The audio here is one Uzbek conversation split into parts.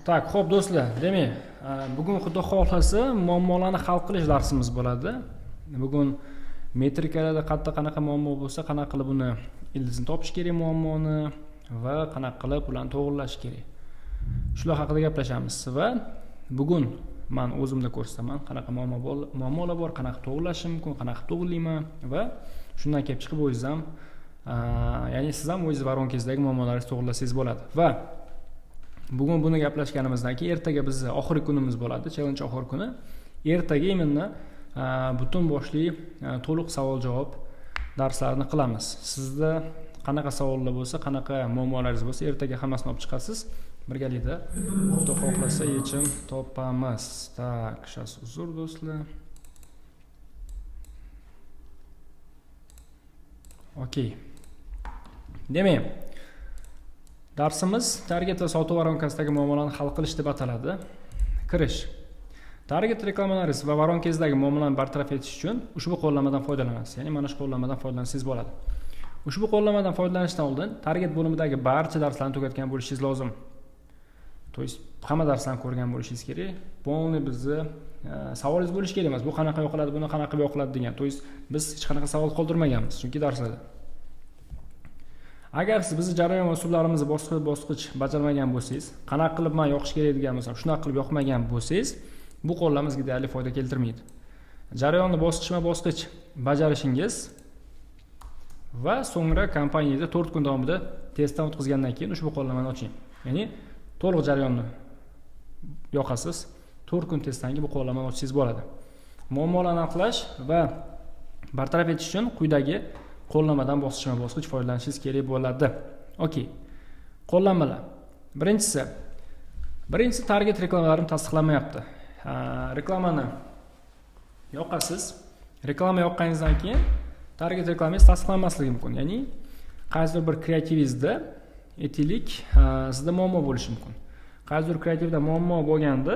Tak, xo'p do'stlar, demak, bugun xudo xohlasa muammolarni hal qilish darsimiz bo'ladi. Bugun metrikalarda qanaqa muammo bo'lsa, qanaqa qilib uni ildizini topish kerak muammoni va qanaqa qilib ularni to'g'rilash kerak. Shular haqida gaplashamiz va bugun men o'zimda ko'rsataman, qanaqa muammolar bor, qanaqa to'g'rilashim mumkin, qanaqa to'g'rilayman va shundan kelib chiqib o'zingiz ham, ya'ni siz ham o'zingiz varonkangizdagi muammolaringizni to'g'rilasangiz bo'ladi. Va bugun buni gaplashganimizdan keyin ertaga bizning oxirgi kunimiz bo'ladi, challenge oxirgi kuni. Ertaga imенно butun boshli to'liq savol-javob darslarini qilamiz. Sizda qanaqa savollar bo'lsa, qanaqa muammolaringiz bo'lsa, ertaga hammasini olib chiqasiz. Birgalikda xudo xohlasa yechim topamiz. Tak, shas uzr do'stlar. Okey. Demak, darsimiz target va sotuv varonkasidagi muammolarni hal qilish deb ataladi. Kirish. Target reklamalaringiz va varonkangizdagi muammolarni bartaraf etish uchun ushbu qo'llanmadan foydalanasiz. Ya'ni mana shu qo'llanmadan foydalansangiz bo'ladi. Ushbu qo'llanmadan foydalanishdan oldin target bo'limidagi barcha darslarni tugatgan bo'lishingiz lozim. То есть hamma darslarni ko'rgan bo'lishingiz kerak. Полный bizni savolingiz bo'lishi kerak emas. Bu qanaqa yoqiladi, buni qanaqa yoqiladi degan. То есть biz hech qanaqa savol qoldirmaganmiz, chunki darslarda. Agar siz bizni jarayon va usullarimizni bosqich-bosqich bajarmagan bo'lsangiz, qanaqa qilib men yoqish kerak degan bo'lsam, shunaqa qilib yoqmagan bo'lsangiz, bu qo'llanma sizga deyarli foyda keltirmaydi. Jarayonni bosqichma-bosqich bajarishingiz va so'ngra kompaniyada 4 kun davomida testdan o'tkazgandan keyin ushbu qo'llanmani oching. Ya'ni to'liq jarayonni yoqasiz. 4 kun testdan keyin bu qo'llanmani ochsangiz bo'ladi. Muammolarni aniqlash va bartaraf etish uchun quyidagi qo'llanmadan bosqichma-bosqich foydalanishingiz kerak bo'ladi. Okey. Qo'llanmalar. Birinchisi target reklamalarim tasdiqlanmayapti. Reklamani yoqasiz. Reklama yoqqaningizdan keyin target reklamangiz tasdiqlanmasligi mumkin. Ya'ni qaysidir bir kreativingizda aytaylik, sizda muammo bo'lishi mumkin. Qaysidir kreativda muammo bo'lganda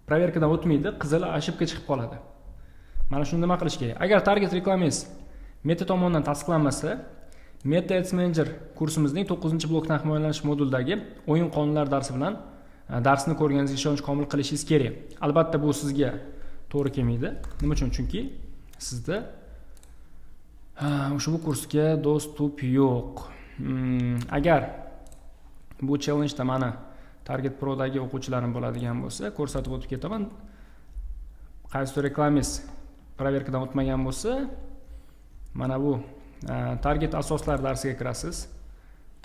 proverkadan o'tmaydi, qizil ошибка chiqib qoladi. Mana shuni nima qilish kerak? Agar target reklamangiz Meta tomonidan tasdiqlanmasa, Meta Ads Manager kursimizning 9-blokdan himoyalanish modulidagi o'yin qonunlari darsi bilan darsni ko'rganingizga ishonch komil qilishingiz kerak. Albatta bu sizga to'g'ri kelmaydi. Nima uchun? Chunki sizda ushbu kursga dostуп yo'q. Agar bu challenge-da mana Target Pro'dagi o'quvchilarim bo'ladigan bo'lsa, ko'rsatib o'tib ketaman. Qaysi reklamangiz proverkadan o'tmagan bo'lsa, mana bu target asoslari darsiga kirasiz.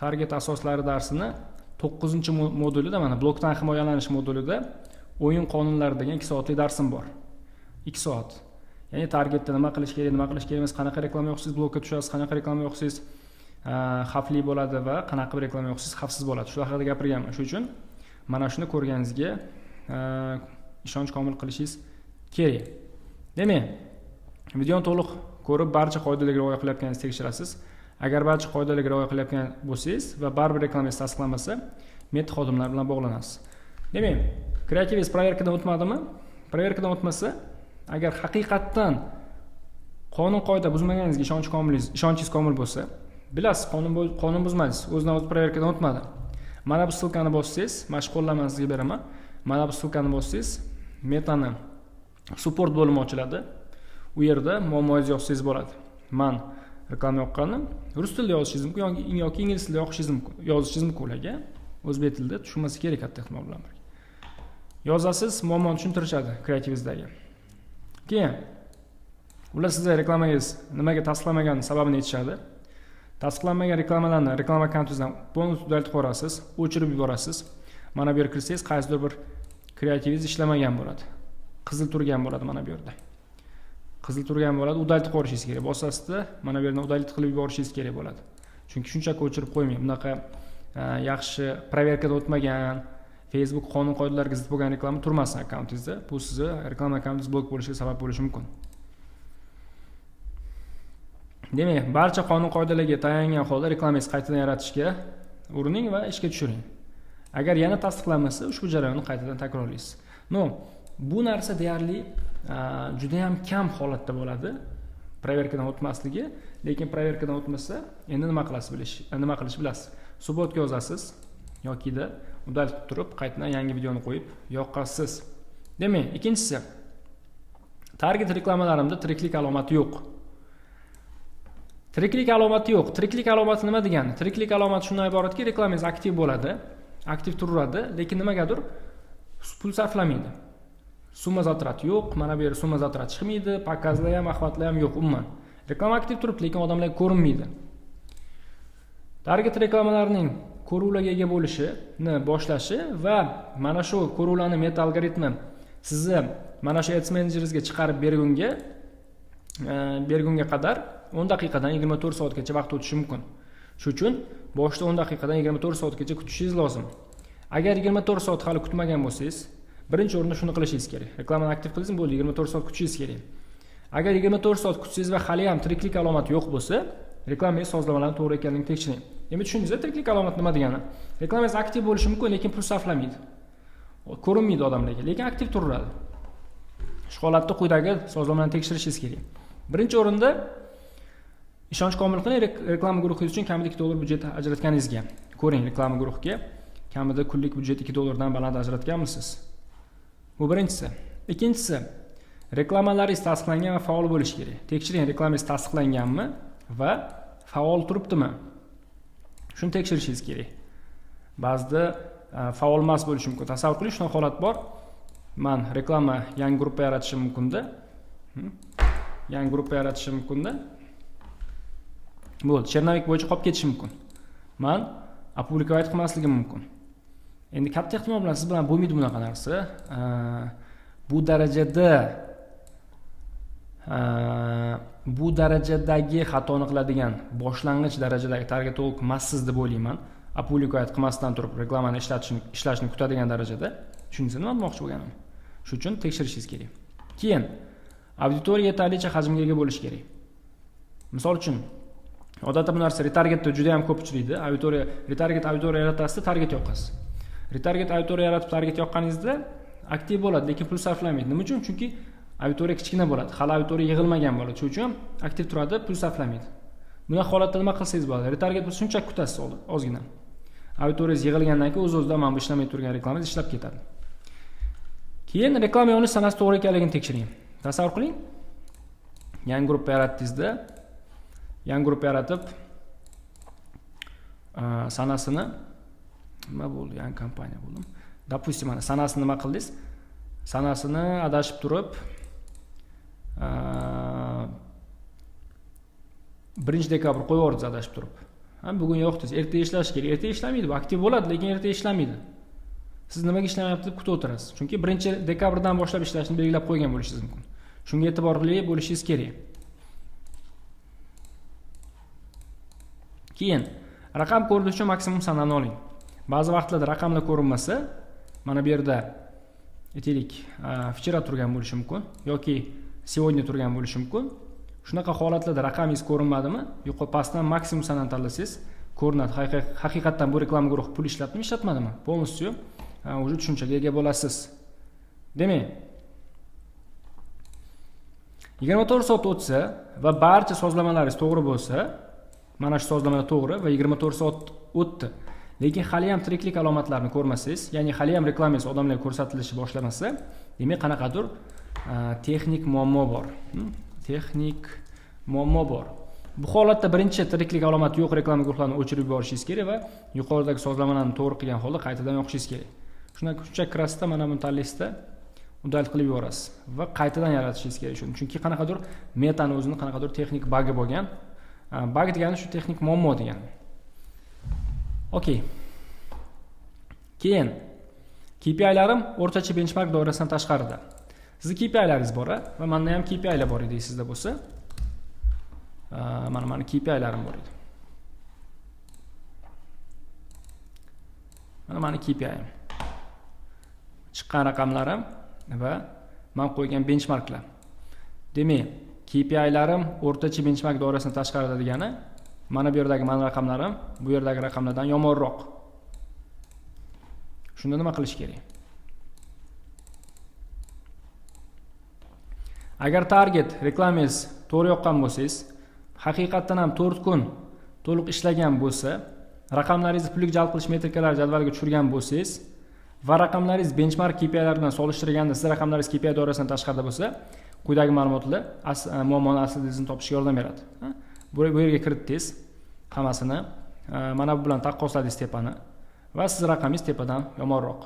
Target asoslari darsini 9-modulida, mana blokdan himoyalanish modulida o'yin qonunlari degan 2 soatlik darsim bor. 2 soat. Ya'ni targetda nima qilish kerak, nima qilish kerak emas, qanaqa reklama yoqsangiz blokka tushasiz, qanaqa reklama yoqsangiz xavfli bo'ladi va qanaqa reklama yoqsangiz xavfsiz bo'ladi. Shular haqida gapirganman. Shuning uchun mana shuni ko'rganingizga ishonch komil qilishingiz kerak. Demak, videoni to'liq ko'rib barcha qoidalarga rioya qilayotganingizni tekshirasiz. Agar barcha qoidalarga rioya qilayotgan bo'lsangiz va baribir reklamangiz tasdiqlanmasa, Meta xodimlari bilan bog'lanasiz. Demak, kreativingiz proverkadan o'tmadimi? Proverkadan o'tmasa, agar haqiqatdan qonun qoida buzmaganingizga ishonchingiz komil bo'lsa, bilasiz, qonun buzmadingiz, o'zidan o'zi proverkadan o'tmadi. Mana bu ssilkani bossangiz, mana shu qo'llanmani sizga beraman. Mana bu ssilkani bossangiz, Metani support bo'limi ochiladi. U yerda muammongizni yozsangiz bo'ladi. Men reklama yoqqanim rus tilida yozishingiz mumkin yoki ingliz tilida yozishingiz mumkin ularga. O'zbek tilida tushunmasa kerak katta ehtimol bilan. Yozasiz, muammoni tushuntirishadi kreativingizdagi. Keyin ular sizga reklamangiz nimaga tasdiqlanmagan sababini aytishadi. Tasdiqlanmagan reklamalarni reklama akkauntingizdan polностью udaltib qo'yasiz, o'chirib yuborasiz. Mana bu yerga kirsangiz, qaysidir bir kreativingiz ishlamagan bo'ladi. Qizil turgan bo'ladi mana bu yerda. Qizil turgan bo'ladi, udaltib qo'yishingiz kerak. Bosasizda mana bu yerdan udaltib qilib yuborishingiz kerak bo'ladi. Chunki shunchaki o'chirib qo'ymang. Bunaqa yaxshi proverkadan o'tmagan, Facebook qonun qoidalariga zid bo'lgan reklama turmasin akkauntingizda. Bu sizni reklama akkauntingiz blok bo'lishiga sabab bo'lishi mumkin. Demak, barcha qonun qoidalariga tayangan holda reklamangizni qaytadan yaratishga urining va ishga tushiring. Agar yana tasdiqlanmasa, ushbu jarayonni qaytadan takrorlaysiz. Bu narsa deyarli juda ham kam holatda bo'ladi. Proverkadan o'tmasligi, lekin proverkadan o'tmasa, endi nima qilish bilasiz. Subbotga yozasiz. yokida udaltib turib qaytadan yangi videoni qo'yib yoqasiz. Demak, ikkinchisi, target reklamalarimda tiriklik alomati yo'q. Tiriklik alomati yo'q. Tiriklik alomati nima degani? Tiriklik alomati shundan iboratki, reklamangiz aktiv bo'ladi, aktiv turaveradi, lekin nimagadir pul sarflamaydi. Summa zatrat yo'q, mana bu yerda summa zatrat chiqmaydi, pokazlar ham, axvatlar ham yo'q umuman. Reklama aktiv turibdi, lekin odamlarga ko'rinmaydi. Target reklamalarining ko'ruvlarga ega bo'lishini boshlashi va mana shu ko'ruvlarni meta algoritmi sizni mana shu Ads Manager'ingizga chiqarib bergunga qadar 10 daqiqadan 24 soatgacha vaqt o'tishi mumkin. Shuning uchun boshda 10 daqiqadan 24 soatgacha kutishingiz lozim. Agar 24 soat hali kutmagan bo'lsangiz, birinchi o'rinda shuni qilishingiz kerak. Reklamani aktiv qilsangiz bo'ldi, 24 soat kutishingiz kerak. Agar 24 soat kutsangiz va hali ham tiriklik alomati yo'q bo'lsa, reklamangiz sozlamalarning to'g'ri ekanligini tekshiring. Demak, tushundingizmi, tiriklik alomati nima degani? Reklamangiz aktiv bo'lishi mumkin, lekin pul sarflamaydi. Ko'rinmaydi odamlarga, lekin aktiv turaveradi. Shu holatda quyidagi sozlamalarni tekshirishingiz kerak. Birinchi o'rinda ishonch komil qiling, reklama guruhingiz uchun kamida $2 byudjet ajratganingizga. Ko'ring, reklama guruhiga kamida kunlik byudjet $2 dan baland ajratganmisiz? Bu birinchisi. Ikkinchisi, reklamalaringiz tasdiqlangan va faol bo'lishi kerak. Tekshiring, reklamangiz tasdiqlanganmi va faol turibdimi? Shuni tekshirishingiz kerak. Ba'zida faol emas bo'lishi mumkin. Tasavvur qiling, shunday holat bor. Men reklama yangi gruppa yaratishim mumkin-da. Yangi gruppa yaratishim mumkin-da. Bo'ldi, chernovik bo'yicha qolib ketishi mumkin. Men opublikovать qilmasligim mumkin. Endi katta ehtimol bilan siz bilan bo'lmaydi bunaqa narsa. Bu darajadagi xatoni qiladigan boshlang'ich darajadagi target to'liq emassiz deb o'ylayman. Opublikovать qilmasdan turib reklamani ishlashni kutadigan darajada. Tushundingizmi nima demoqchi bo'lganim? Shuning uchun tekshirishingiz kerak. Keyin auditoriya yetarlicha hajmga ega bo'lishi kerak. Misol uchun, odatda bu narsa retargetda juda ham ko'p uchraydi. Retarget auditoriya yaratasizda, target yoqasiz. Retarget auditoriya yaratib target yoqqaningizda aktiv bo'ladi, lekin pul sarflamaydi. Nima uchun? Chunki auditoriya kichkina bo'ladi, hali auditoriya yig'ilmagan bo'ladi. Shuning uchun aktiv turadi, pul sarflamaydi. Bunday holatda nima qilsangiz bo'ladi? Retarget bo'lsa shunchaki kutasiz ozgina. Auditoriyangiz yig'ilgandan keyin o'z-o'zidan mana bu ishlamay turgan reklamangiz ishlab ketadi. Keyin reklama yonish sanasi to'g'ri ekanligini tekshiring. Tasavvur qiling, yangi gruppa yaratdingizda, yangi gruppa yaratib sanasini nima bo'ldi? Yangi kompaniya bo'ldim. Допустим, mana sanasini nima qildingiz? Sanasini adashib turib 1 dekabr qo'yib yubordingiz adashib turib. Bugun yo'q desiz, ertaga ishlash kerak. Ertaga ishlamaydi, bu aktiv bo'ladi, lekin ertaga ishlamaydi. Siz nimaga ishlamayapti deb kutib o'tirasiz. Chunki 1 dekabrdan boshlab ishlashni belgilab qo'ygan bo'lishingiz mumkin. Shunga e'tiborli bo'lishingiz kerak. Keyin raqam ko'rinishi uchun maksimum sanani oling. Ba'zi vaqtlarda raqamlar ko'rinmasa, mana bu yerda aytaylik, vчера turgan bo'lishi mumkin yoki сегодня turgan bo'lishi mumkin. Shunaqa holatlarda raqamingiz ko'rinmadimi? Yuqori pastdan maksimum sanani tanlasangiz, ko'rinadi. Haqiqatan bu reklama guruhi pul ishlatdimi, ishlatmadimi? Полностью уже tushunchaga ega bo'lasiz. Demak, 24 soat o'tsa va barcha sozlamalaringiz to'g'ri bo'lsa, mana shu sozlamalar to'g'ri va 24 soat o'tdi. Lekin hali ham tiriklik alomatlarini ko'rmasangiz, ya'ni hali ham reklamangiz odamlarga ko'rsatilishi boshlamasa, demak qanaqadir texnik muammo bor. Texnik muammo bor. Bu holatda birinchi tiriklik alomati yo'q reklama guruhlarini o'chirib yuborishingiz kerak va yuqoridagi sozlamalarni to'g'ri qilgan holda qaytadan yoqishingiz kerak. Shuncha kirasizda mana buni tanlaysizda, udal qilib yuborasiz va qaytadan yaratishingiz kerak shuni. Chunki qanaqadir metani o'zini qanaqadir texnik bagi bo'lgan. Bug degani shu texnik muammo degani. Okey. Keyin KPI'larim o'rtacha benchmark doirasidan tashqarida. Sizning KPI'laringiz bor va menda ham KPI'lar bor edi sizda bo'lsa. Mana KPI'larim bor edi. Mana KPI'm. Chiqqan raqamlarim va men qo'ygan benchmarklar. Demak, KPI'larim o'rtacha benchmark doirasidan tashqarida degani, mana bu yerdagi men raqamlarim bu yerdagi raqamlardan yomonroq. Shunda nima qilish kerak? Agar target reklamangiz to'g'ri yoqqan bo'lsangiz, haqiqatan ham 4 kun to'liq ishlagan bo'lsa, raqamlaringizni pullik jalb qilish metrikalar jadvaliga tushirgan bo'lsangiz va raqamlaringiz benchmark KPI bilan solishtirganda siz raqamlaringiz KPI doirasidan tashqarida bo'lsa, quyidagi ma'lumotlar muammoni aslingizni topishga yordam beradi. Bu yerga kiritdingiz hammasini. Mana bu bilan taqqosladingiz tepani va siz raqamingiz tepadan yomonroq.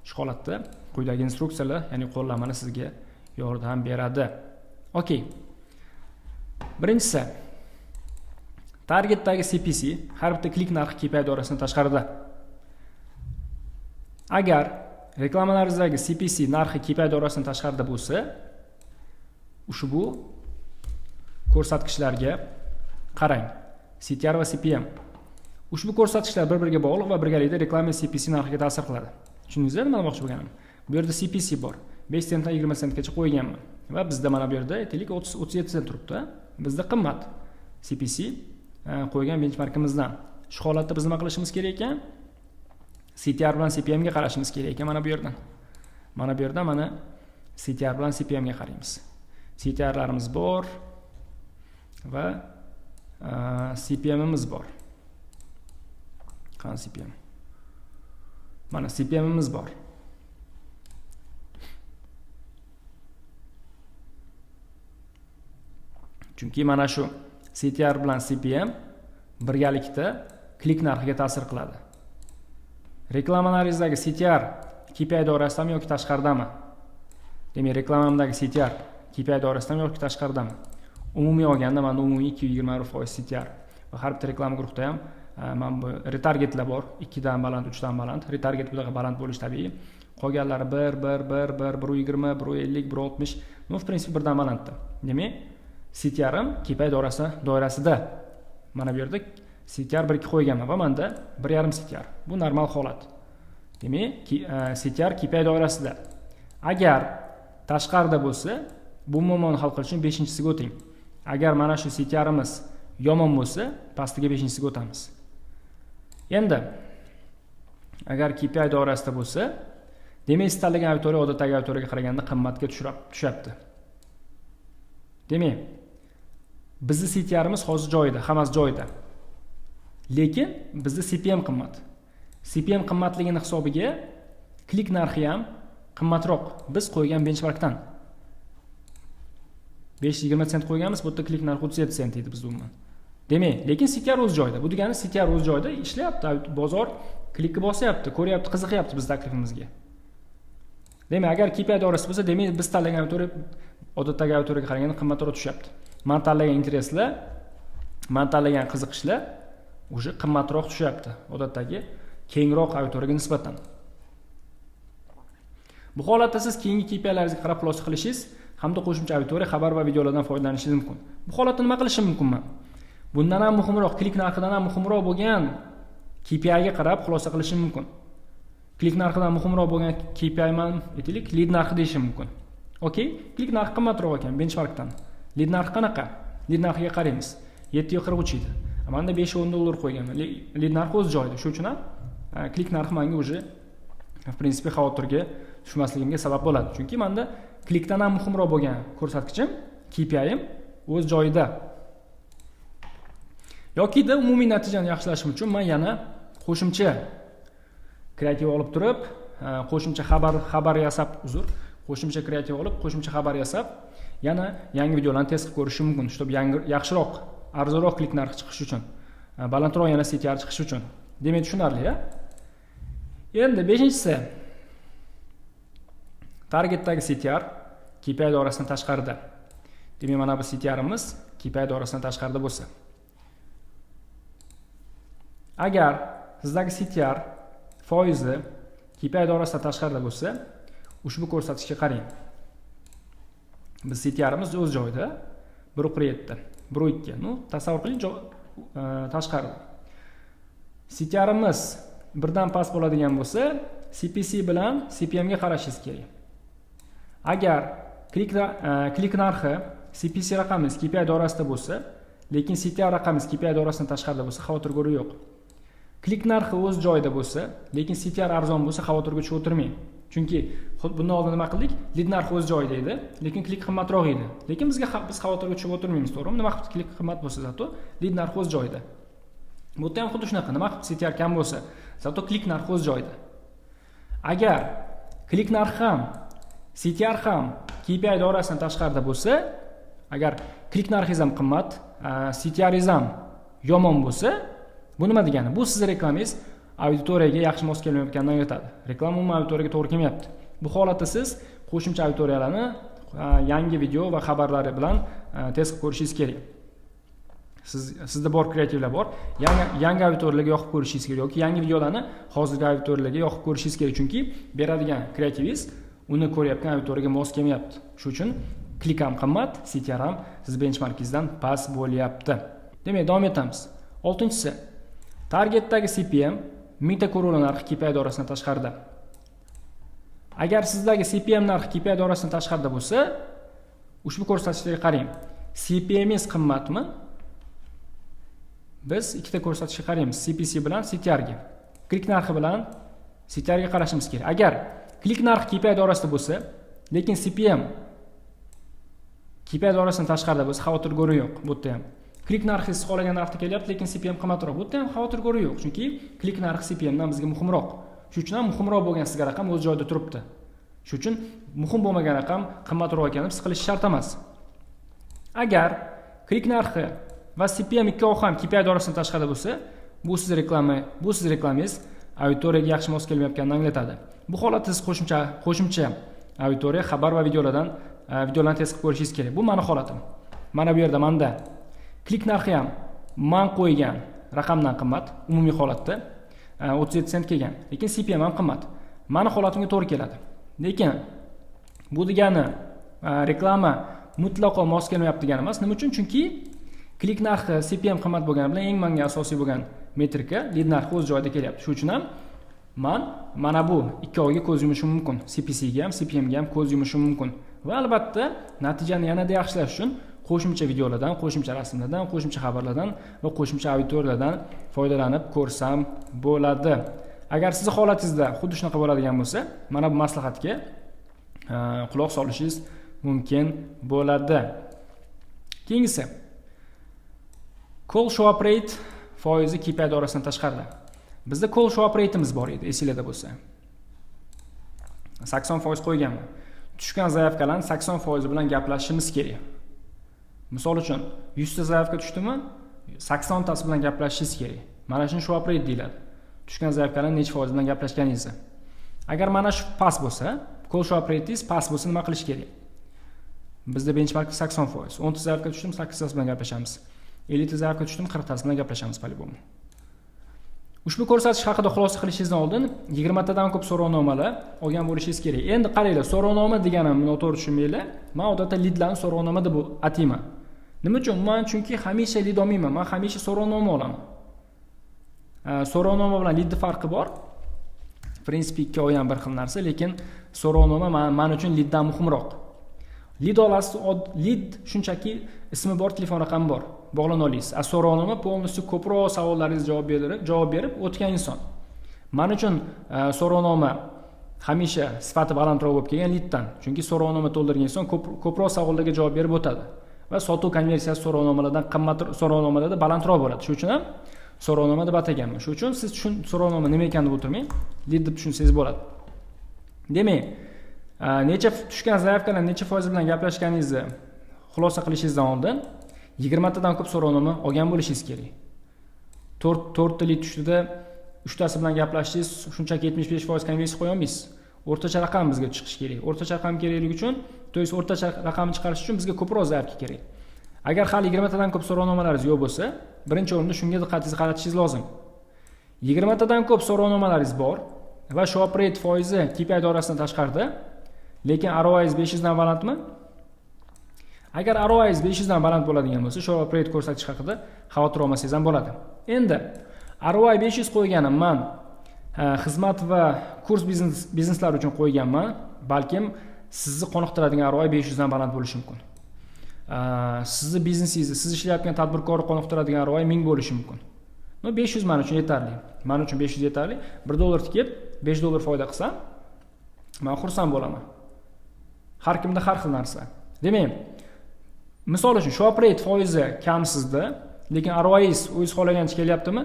Shu holatda quyidagi instruksiyalar, ya'ni qo'llanmani sizga yordam beradi. Okey. Birinchisi, targetdagi CPC har bitta klik narxi KPI doirasidan tashqarida. Agar reklamalaringizdagi CPC narxi KPI doirasidan tashqarida bo'lsa, ushbu ko'rsatkichlarga qarang. CTR va CPM. Ushbu ko'rsatkichlar bir-biriga bog'liq va birgalikda reklama CPC narxiga ta'sir qiladi. Tushundingizmi nima demoqchi bo'lganim? Bu yerda CPC bor. 5 sentdan 20 sentgacha qo'yganman. Va bizda mana bu yerda aytaylik 37 sent turibdi. Bizda qimmat CPC qo'ygan benchmarkimizdan. Shu holatda biz nima qilishimiz kerak ekan? CTR bilan CPM ga qarashimiz kerak ekan mana bu yerdan. Mana bu yerda mana CTR bilan CPM ga qaraymiz. CTR larimiz bor va CPM imiz bor. Qani CPM? Mana CPM imiz bor. Chunki mana shu CTR bilan CPM birgalikda klik narxiga ta'sir qiladi. Reklamalaringizdagi CTR KPI doirasidami yoki tashqaridami? Demak, reklamamdagi CTR KPI doirasidami yoki tashqaridami? Umumiy olganda mana umumiy 220% CTR va har bitta reklama guruhida ham mana bu retargetlar bor. 2 dan baland, 3 dan baland. Retarget bunaqa baland bo'lish tabiiy. Qolganlari 1, 120, 150, 160. Ну, в принципе, birdan balandda. Demak, CTR ham KPI doirasida. Mana bu yerda CTR 1-2 qo'yganman va menda 1.5 CTR. Bu normal holat. Demak, CTR KPI doirasida. Agar tashqarida bo'lsa, bu muammoni hal qilish uchun 5-siga o'ting. Agar mana shu CTRimiz yomon bo'lsa, pastiga 5-siga o'tamiz. Endi agar KPI doirasida bo'lsa, demak, istalgan auditoriya odatdagi auditoriyaga qaraganda qimmatga tushyapti. Demak, bizning CTRimiz hozir joyida, hammasi joyida. Lekin bizda CPM qimmat. CPM qimmatligini hisobiga klik narxi ham qimmatroq biz qo'ygan benchmarkdan. 5.20 sent qo'yganmiz, bu yerda klik narxi 37 sent edi bizda umuman. Demak, lekin CTR o'z joyida. Bu degani CTR o'z joyida ishlayapti, bozor klikni bosyapti, ko'ryapti, qiziqyapti biz taklifimizga. Demak, agar KPI doirasida bo'lsa, demak, biz tanlagan auditoriya odatdagi auditoriyaga qaraganda qimmatroq tushyapti. Men tanlagan intereslar, men tanlagan qiziqishlar o'sha qimmatroq tushyapti odatdagi kengroq auditoriyaga nisbatan. Bu holatda siz keyingi KPIlaringizga qarab xulosa qilishingiz hamda qo'shimcha auditoriya xabar va videolardan foydalanishingiz mumkin. Bu holatda nima qilishim mumkinman? Bundan ham muhimroq, klik narxidan ham muhimroq bo'lgan KPI ga qarab xulosa qilishim mumkin. Klik narxidan muhimroq bo'lgan KPI man aytaylik, lead narxi deyishim mumkin. Okey, klik narxi qimmatroq ekan benchmarkdan. Lead narxi qanaqa? Lead narxiga qaraymiz. 7.43 edi. Menda 5-10 dollar qo'yganman. Lead narxi o'z joyida. Shuning uchun ham klik narxi menga уже в принципе xavotirga tushmasligimga sabab bo'ladi. Chunki menda klikdan ham muhimroq bo'lgan ko'rsatkichim, KPI'im o'z joyida. Yokida umumiy natijani yaxshilashim uchun men yana qo'shimcha kreativ olib turib, qo'shimcha xabar yasab, qo'shimcha kreativ olib, qo'shimcha xabar yasab, yana yangi videolarni test qilib ko'rishim mumkin, чтобы yaxshiroq, arzonroq klik narxi chiqishi uchun, balandroq yana CTR chiqishi uchun. Demak, tushunarli-a? Endi 5-si targetdagi CTR KPI doirasidan tashqarida. Demak, mana bu CTRimiz KPI doirasidan tashqarida bo'lsa. Agar sizdagi CTR foizi KPI doirasidan tashqarida bo'lsa, ushbu ko'rsatkichga qarang. Biz CTRimiz o'z joyida 1.7, 1.2. Ну, tasavvur qiling, tashqarida. CTRimiz birdan past bo'ladigan bo'lsa, CPC bilan CPM ga qarashingiz kerak. Agar klik narxi CPC raqamingiz KPI doirasida bo'lsa, lekin CTR raqamingiz KPI doirasidan tashqarida bo'lsa, xavotir ko'rish yo'q. Klik narxi o'z joyida bo'lsa, lekin CTR arzon bo'lsa, xavotirga tushib o'tirmang. Chunki bundan oldin nima qildik? Lead narxi o'z joyida edi, lekin klik qimmatroq edi. Lekin biz xavotirga tushib o'tirmaymiz, to'g'rimi? Nima qilib klik qimmat bo'lsa, zato lead narxi o'z joyida. Bu yerda ham xuddi shunaqa. Nima qilib CTR kam bo'lsa, zato klik narxi o'z joyida. Agar klik narxi ham, CTR ham KPI doirasidan tashqarida bo'lsa, agar klik narxingiz ham qimmat, CTRingiz ham yomon bo'lsa, bu nima degani? Bu siz reklamangiz auditoriyaga yaxshi mos kelmayotganini anglatadi. Reklama umuman auditoriyaga to'g'ri kelmayapti. Bu holatda siz qo'shimcha auditoriyalarni yangi video va xabarlari bilan test qilib ko'rishingiz kerak. Sizda bor kreativlar bor. Yangi auditoriyalarga yoqib ko'rishingiz kerak yoki yangi videolarni hozirgi auditoriyalarga yoqib ko'rishingiz kerak, chunki beradigan kreativingiz uni ko'rayotgan auditoriyaga mos kelmayapti. Shuning uchun klik ham qimmat, CTR ham siz benchmarkingizdan past bo'lyapti. Demak, davom etamiz. 6-si. Targetdagi CPM 1000 ta ko'rilgan narxi KPI doirasidan tashqarida. Agar sizdagi CPM narxi KPI doirasidan tashqarida bo'lsa, ushbu ko'rsatkichlarga qarang. CPMingiz qimmatmi? Biz ikkita ko'rsatkichga qaraymiz, CPC bilan CTR ga. Klik narxi bilan CTR ga qarashimiz kerak. Agar klik narxi KPI doirasida bo'lsa, lekin CPM KPI doirasidan tashqarida bo'lsa, xavotir ko'ring yo'q bu yerda ham. Klik narxi siz xohlagan narxda kelyapti, lekin CPM qimmatroq. Bu yerda ham xavotir ko'ring yo'q, chunki klik narxi CPM dan bizga muhimroq. Shuning uchun ham muhimroq bo'lgan sizga raqam o'z joyida turibdi. Shuning uchun muhim bo'lmagan raqam qimmatroq ekanini his qilish shart emas. Agar klik narxi va CPM ikkovi ham KPI doirasidan tashqarida bo'lsa, bu siz reklamangiz auditoriyaga yaxshi mos kelmayotganini anglatadi. Bu holatda siz qo'shimcha auditoriya xabar va videolarni test qilib ko'rishingiz kerak. Bu meni holatim. Mana bu yerda menda klik narxi ham men qo'ygan raqamdan qimmat, umumiy holatda 37 sent kelgan, lekin CPM ham qimmat. Meni holatimga to'g'ri keladi. Lekin bu degani reklama mutlaqo mos kelmayapti degani emas. Nima uchun? Chunki klik narxi CPM qimmat bo'lgani bilan eng menga asosiy bo'lgan metrika lead narxi o'z joyida kelyapti. Shuning uchun ham mana bu ikkoviga ko'z yumishim mumkin. CPC ga ham, CPM ga ham ko'z yumishim mumkin. Va albatta, natijani yanada yaxshilash uchun qo'shimcha videolardan, qo'shimcha rasmlardan, qo'shimcha xabarlardan va qo'shimcha auditoriyalardan foydalanib ko'rsam bo'ladi. Agar siz holatingizda xuddi shunaqa bo'ladigan bo'lsa, mana bu maslahatga quloq solishingiz mumkin bo'ladi. Keyingisi. Call show up rate foizi KPI doirasidan tashqarida. Bizda call show up rateimiz bor edi, esingizda bo'lsa. 80% qo'yganman. Tushgan zaявkalarni 80% bilan gaplashishimiz kerak. Misol uchun 100 ta zaявka tushdimi, 80 tasi bilan gaplashishingiz kerak. Mana shuni show up rate deyiladi. Tushgan zaявkalarni necha foiz bilan gaplashganingizni. Agar mana shu past bo'lsa, call show up rateingiz past bo'lsa nima qilish kerak? Bizda benchmark 80%. 10 ta zaявka tushdim, 8 tasi bilan gaplashamiz. 50 ta zaявka tushdim, 40 tasi bilan gaplashamiz po-любому. Ushbu ko'rsatkich haqida xulosa qilishingizdan oldin 20 tadan ko'p so'rovnomalar olgan bo'lishingiz kerak. Endi qaranglar, so'rovnoma deganimni noto'g'ri tushunmanglar. Men odatda leadlarni so'rovnoma deb atayman. Nima uchun? Men chunki hamisha lead olmayman, men hamisha so'rovnoma olaman. So'rovnoma bilan leadning farqi bor. Prinsipi ikkovi ham bir xil narsa, lekin so'rovnoma men uchun leaddan muhimroq. Lead olasiz, lead shunchaki ismi bor, telefon raqami bor, bog'lana olasiz. So'rovnoma polностью ko'proq savollaringizga javob berib o'tgan inson. Men uchun so'rovnoma hamisha sifati balandroq bo'lib kelgan leaddan. Chunki so'rovnoma to'ldirgan inson ko'proq savollarga javob berib o'tadi va sotuv konversiyasi so'rovnomalardan qimmatroq, so'rovnomalarda balandroq bo'ladi. Shuning uchun ham so'rovnoma deb ataganman. Shuning uchun siz so'rovnoma nima ekanini o'tirmang, lead deb tushunsangiz bo'ladi. Demak, necha tushgan zaявkalar necha foiz bilan gaplashganingizni xulosa qilishingizdan oldin 20 tadan ko'p so'rovnoma olgan bo'lishingiz kerak. 4 ta lead tushdida 3 tasi bilan gaplashishingiz shunchaki 75% konversiya qo'ya olmaysiz. O'rtacha raqam bizga chiqishi kerak. O'rtacha raqam kerakligi uchun, to есть o'rtacha raqamni chiqarish uchun bizga ko'proq zaявка kerak. Agar hali 20 tadan ko'p so'rovnomalaringiz yo'q bo'lsa, birinchi o'rinda shunga diqqatingizni qaratishingiz lozim. 20 tadan ko'p so'rovnomalaringiz bor va show up rate foizi KPI doirasidan tashqarida, lekin ROI 500 dan balandmi? Agar ROI 500 dan baland bo'ladigan bo'lsa, show up rate ko'rsatkichi haqida xavotir olmasangiz ham bo'ladi. Endi ROI 500 qo'yganim men xizmat va kurs bizneslar uchun qo'yganman, balkim sizni qoniqtiradigan ROI 500 dan baland bo'lishi mumkin. Sizni biznesingizni, siz ishlayotgan tadbirkorni qoniqtiradigan ROI 1000 bo'lishi mumkin. 500 men uchun yetarli. Men uchun 500 yetarli. $1 tikib, $5 foyda qilsam, men xursand bo'laman. Har kimda har xil narsa. Demak, misol uchun show up rate foizi kam sizda, lekin ROIs o'zingiz xohlagancha kelyaptimi?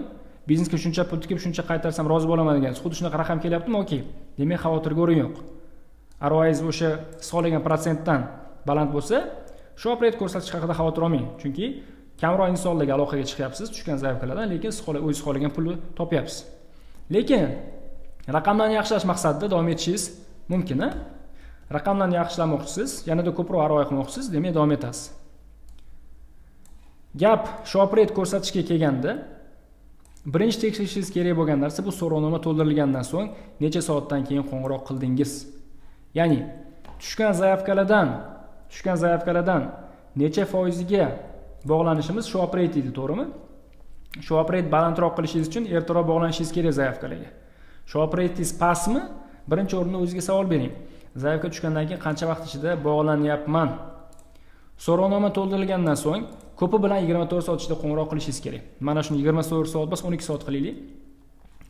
biznesga shuncha pul tikib shuncha qaytarsam rozi bo'laman degan xuddi shunaqa raqam kelyaptimi, okey. Demak, xavotirga o'rin yo'q. ROI o'sha hisoblagan protsentdan baland bo'lsa, shu operate ko'rsatkichi haqida xavotir olmang. Chunki kamroq insonlarga aloqaga chiqyapsiz tushgan zaifkalardan, lekin siz o'zingiz xohlagan pulni topyapsiz. Lekin raqamlarni yaxshilash maqsadida davom etishingiz mumkin. Raqamlarni yaxshilamoqchisiz, yanada ko'proq ROI qilmoqchisiz, demak davom etasiz. Gap shu operate ko'rsatishga kelganda, birinchi tekshirishingiz kerak bo'lgan narsa bu so'rovnoma to'ldirilgandan so'ng necha soatdan keyin qo'ng'iroq qildingiz. Ya'ni tushgan zaifkalardan necha foiziga bog'lanishimiz shu operate edi, to'g'rimi? Shu operate balandroq qilishingiz uchun ertaroq bog'lanishingiz kerak zaifkalarga. Shu operatingiz pastmi? Birinchi o'rinda o'zingizga savol bering. Zaifka tushgandan keyin qancha vaqt ichida bog'lanyapman? So'rovnoma to'ldirilgandan so'ng ko'pi bilan 24 soat ichida qo'ng'iroq qilishingiz kerak. Mana shuni 24 soat emas, 12 soat qilaylik.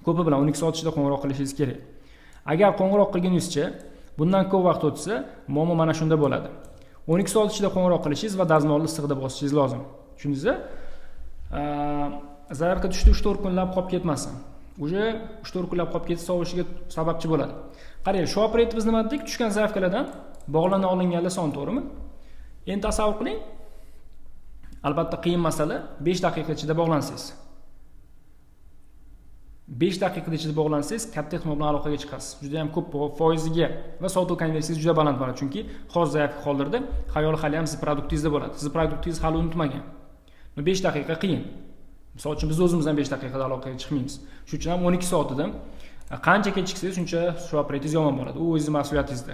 Ko'pi bilan 12 soat ichida qo'ng'iroq qilishingiz kerak. Agar qo'ng'iroq qilguningizcha bundan ko'p vaqt o'tsa, muammo mana shunda bo'ladi. 12 soat ichida qo'ng'iroq qilishingiz va dazmolni issiqda bosishingiz lozim. Tushundingizmi? Zaifka tushdi 3-4 kunlab qolib ketmasin. Uje 3-4 kunlab qolib ketsa sovishiga sababchi bo'ladi. Qarang, shu operator biz nima dedik? Tushgan zaifkalardan bog'lana olinganlar soni, to'g'rimi? Endi tasavvur qiling. Albatta qiyin masala, 5 daqiqa ichida bog'lansangiz. 5 daqiqa ichida bog'lansangiz, katta ehtimol bilan aloqaga chiqasiz. Juda ham ko'p foiziga va sotuv konversiyangiz juda baland bo'ladi, chunki xos zaifka qoldirdi, xayol hali ham siz produktingizda bo'ladi. Siz produktingizni hali unutmagan. 5 daqiqa qiyin. Misol uchun biz o'zimiz ham 5 daqiqada aloqaga chiqmaymiz. Shuning uchun ham 12 soatida qancha kechiksangiz, shuncha shu operatingiz yomon bo'ladi. U o'zingiz mas'uliyatingizda.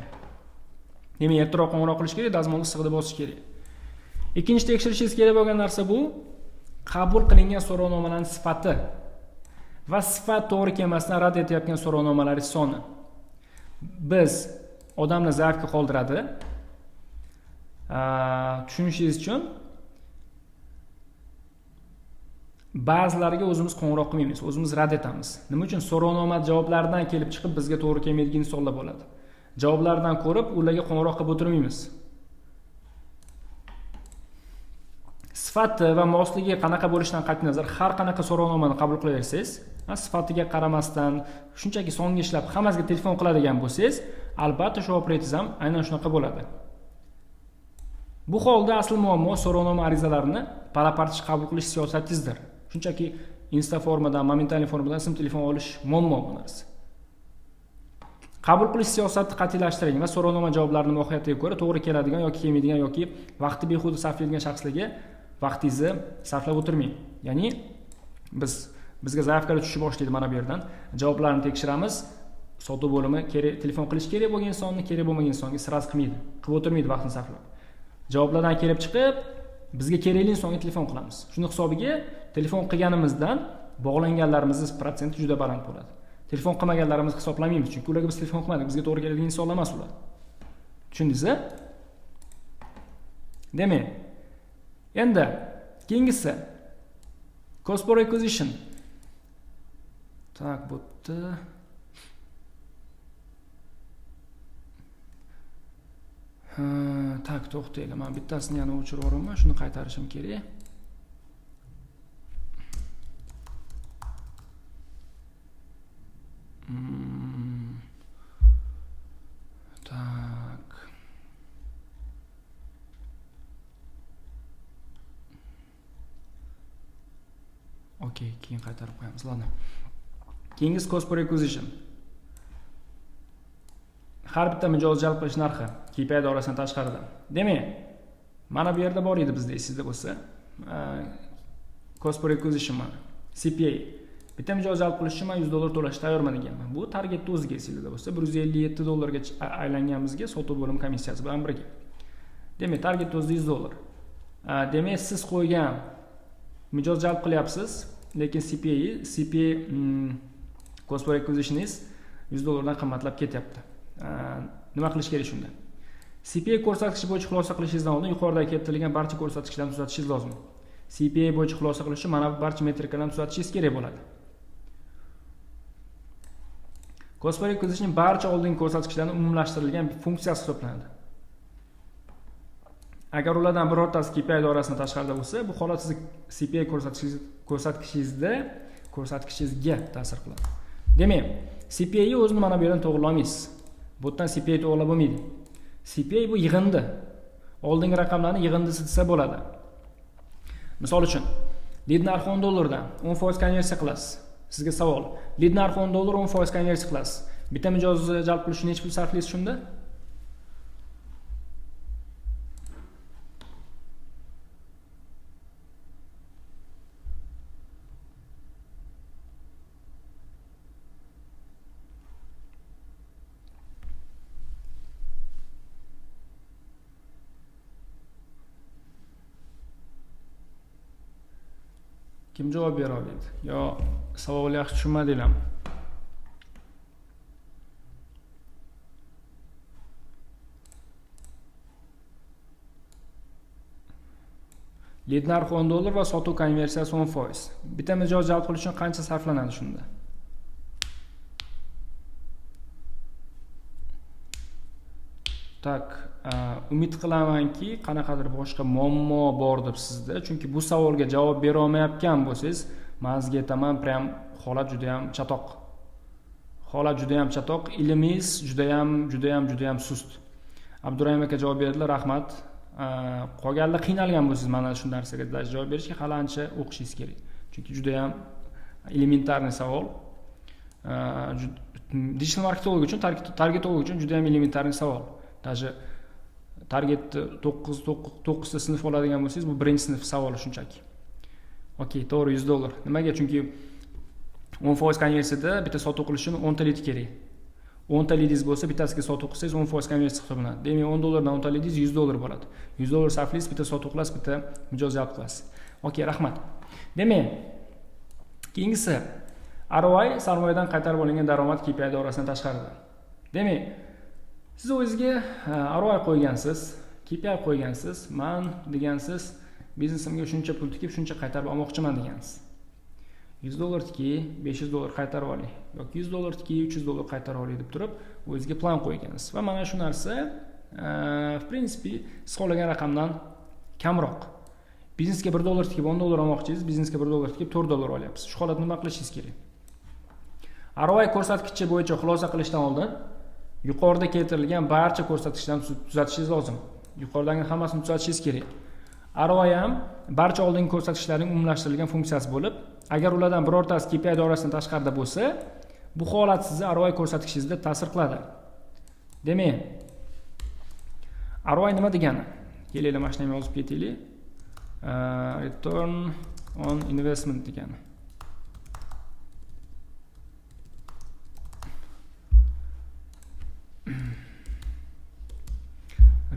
Demak, ertaroq qo'ng'iroq qilish kerak, dazmolni issiqda bosish kerak. Ikkinchi tekshirishingiz kerak bo'lgan narsa bu qabul qilingan so'rovnomalarning sifati va sifat to'g'ri kelmasdan rad etayotgan so'rovnomalar soni. Biz odamni zaifga qoldiradi. Tushunishingiz uchun ba'zilariga o'zimiz qo'ng'iroq qilmaymiz, o'zimiz rad etamiz. Nima uchun? So'rovnoma javoblaridan kelib chiqib bizga to'g'ri kelmaydigan insonlar bo'ladi. Javoblardan ko'rib, ularga qo'ng'iroq qilib o'tirmaymiz. Sifati va mosligi qanaqa bo'lishidan qat'iy nazar har qanaqa so'rovnomani qabul qilaversangiz, sifatiga qaramasdan shunchaki songa ishlab hammasiga telefon qiladigan bo'lsangiz, albatta shu operatingiz ham aynan shunaqa bo'ladi. Bu holda asl muammo so'rovnoma arizalarini pala-partish qabul qilish siyosatingizdir. Shunchaki insta formadan, momental formadan sim telefon olish muammo bu narsa. Qabul qilish siyosatini qat'iylashtiring va so'rovnoma javoblarini mohiyatiga ko'ra to'g'ri keladigan yoki kelmaydigan yoki vaqti behuda sarflaydigan shaxslarga vaqtingizni sarflab o'tirmang. Ya'ni bizga zaifkalar tushib boshlaydi mana bu yerdan. Javoblarni tekshiramiz. Sotuv bo'limi telefon qilish kerak bo'lgan insonni, kerak bo'lmagan insonga siraz qilmaydi. Qilib o'tirmaydi vaqtini sarflab. Javoblardan kelib chiqib, bizga kerakli insonga telefon qilamiz. Shuni hisobiga telefon qilganimizdan bog'langanlarimizning protsenti juda baland bo'ladi. Telefon qilmaganlarimizni hisoblamaymiz, chunki ularga biz telefon qilmadik, bizga to'g'ri keladigan insonlar emas ular. Tushundingizmi? Demak, endi keyingisi cost per acquisition. Tak, bo'pti. Tak, to'xtaylik. Men bittasini yana o'chirib yuboraman, shuni qaytarishim kerak. Tak. Okey, keyin qaytarib qo'yamiz. Ladna. Keyingisi cost per acquisition. Har bitta mijoz jalb qilish narxi KPI doirasidan tashqarida. Demak, mana bu yerda bor edi bizda, esingizda bo'lsa, cost per acquisition mana, CPA. Bitta mijoz jalb qilish uchun men $100 to'lashga tayyorman deganman. Bu targetni o'ziga, esingizda bo'lsa, $157 ga aylanganimizga sotuv bo'limi komissiyasi bilan birga. Demak, target o'zida $100. Demak, siz qo'ygan mijoz jalb qilyapsiz, lekin CPA cost per acquisitioningiz $100 dan qimmatlab ketyapti. Nima qilish kerak shunda? CPA ko'rsatkichi bo'yicha xulosa qilishingizdan oldin yuqorida keltirilgan barcha ko'rsatkichlarni tuzatishingiz lozim. CPA bo'yicha xulosa qilish uchun mana bu barcha metrikalarni tuzatishingiz kerak bo'ladi. Cost per acquisition barcha oldingi ko'rsatkichlarning umumlashtirilgan funksiyasi hisoblanadi. Agar ulardan birortasi KPI doirasidan tashqarida bo'lsa, bu holat sizni CPA ko'rsatkichingizni ko'rsatkichingizga ta'sir qiladi. Demak, CPI o'zini mana bu yerdan to'g'rilay olmaysiz. Bu yerdan CPI to'g'rilab bo'lmaydi. CPI bu yig'indi. Oldingi raqamlarni yig'indisi desa bo'ladi. Misol uchun, lead narxi $10 dan 10% konversiya qilasiz. Sizga savol. Lead narxi $10, 10% konversiya qilasiz. Bitta mijozni jalb qilish uchun necha pul sarflaysiz shunda? Kim javob bera oladi? Yo, savolni yaxshi tushunmadinglarmi? Lead narxi $10 va sotuv konversiyasi 10%. Bitta mijoz jalb qilish uchun qancha sarflanadi shunda? Tak, umid qilamanki, qanaqadir boshqa muammo bor deb sizda, chunki bu savolga javob bera olmayotgan bo'lsangiz, men sizga aytaman, prям holat juda ham chatoq. Holat juda ham chatoq, ilmingiz juda ham sust. Abdurahim aka javob berdilar, rahmat. Qolganlar qiynalgan bo'lsangiz, mana shu narsaga javob berishga hali ancha o'qishingiz kerak. Chunki juda ham elementarniy savol. Digital marketing uchun, targetolog uchun juda ham elementarniy savol. Даже targetni 9 ta sinf oladigan bo'lsangiz, bu birinchi sinf savoli shunchaki. Okey, to'g'ri, $100. Nimaga? Chunki 10% konversiyada bitta sotuv qilish uchun 10 ta lead kerak. 10 ta leadingiz bo'lsa, bittasiga sotuv qilsangiz 10% konversiya hisoblanadi. Demak, $10 dan 10 ta leadingiz $100 bo'ladi. $100 sarflaysiz, bitta sotuv qilasiz, bitta mijoz jalb qilasiz. Okey, rahmat. Demak, keyingisi ROI sarmoyadan qaytarib olingan daromad KPI doirasidan tashqarida. Demak, siz o'zingizga ROI qo'ygansiz, KPI qo'ygansiz, men degansiz, biznesimga shuncha pul tikib, shuncha qaytarib olmoqchiman degansiz. $100 tiki, $500 qaytarib oling yoki $100 tiki, $300 qaytarib oling deb turib, o'zingizga plan qo'ygansiz. Va mana shu narsa, в принципе, siz xohlagan raqamdan kamroq. Biznesga $1 tikib $10 olmoqchisiz, biznesga $1 tikib $4 olyapsiz. Shu holatni nima qilishingiz kerak? ROI ko'rsatkichi bo'yicha xulosa qilishdan oldin yuqorida keltirilgan barcha ko'rsatkichlarni tuzatishingiz lozim. Yuqoridagi hammasini tuzatishingiz kerak. ROI ham barcha oldingi ko'rsatkichlarning umumlashtirilgan funksiyasi bo'lib, agar ulardan birortasi KPI doirasidan tashqarida bo'lsa, bu holat sizni ROI ko'rsatkichingizni ta'sir qiladi. Demak, ROI nima degani? Kelaylik, mana shuni yozib ketaylik. Return on investment degani.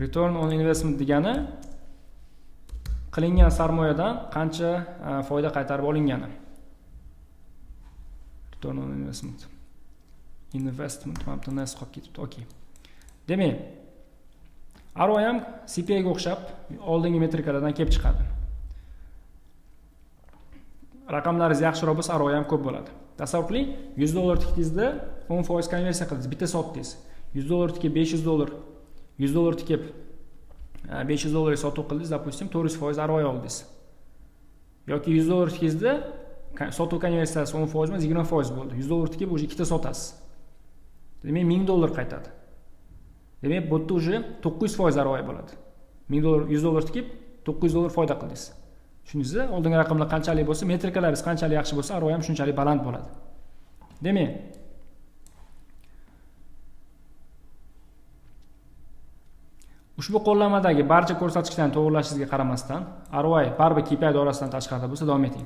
Return on investment degani qilingan sarmoyadan qancha foyda qaytarib olingani. Return on investment. Mana nasib qolib ketibdi. Okey. Demak, ROI ham CPI ga o'xshab oldingi metrikalardan kelib chiqadi. Raqamlaringiz yaxshiroq bo'lsa, ROI ham ko'p bo'ladi. Tasavvur qiling, $100 tikdingizda 10% konversiya qildingiz, bitta sotdingiz. $100 tikib $500, $100 tikib $500 sotuv qildingiz, допустим, 400% ROI oldingiz. Yoki $100 tikdingizda sotuv konversiyasi 10% emas, 20% bo'ldi. $100 tikib o'sha ikkita sotasiz. Demak, $1000 qaytadi. Demak, bu yerda o'sha 900% ROI bo'ladi. $100 tikib $900 foyda qildingiz. Tushundingizmi? Oldingi raqamlar qanchalik bo'lsa, metrikalaringiz qanchalik yaxshi bo'lsa, ROI ham shunchalik baland bo'ladi. Demak, ushbu qo'llanmadagi barcha ko'rsatkichlarni to'g'rilashingizga qaramasdan, ROI baribir KPI doirasidan tashqarida bo'lsa, davom eting.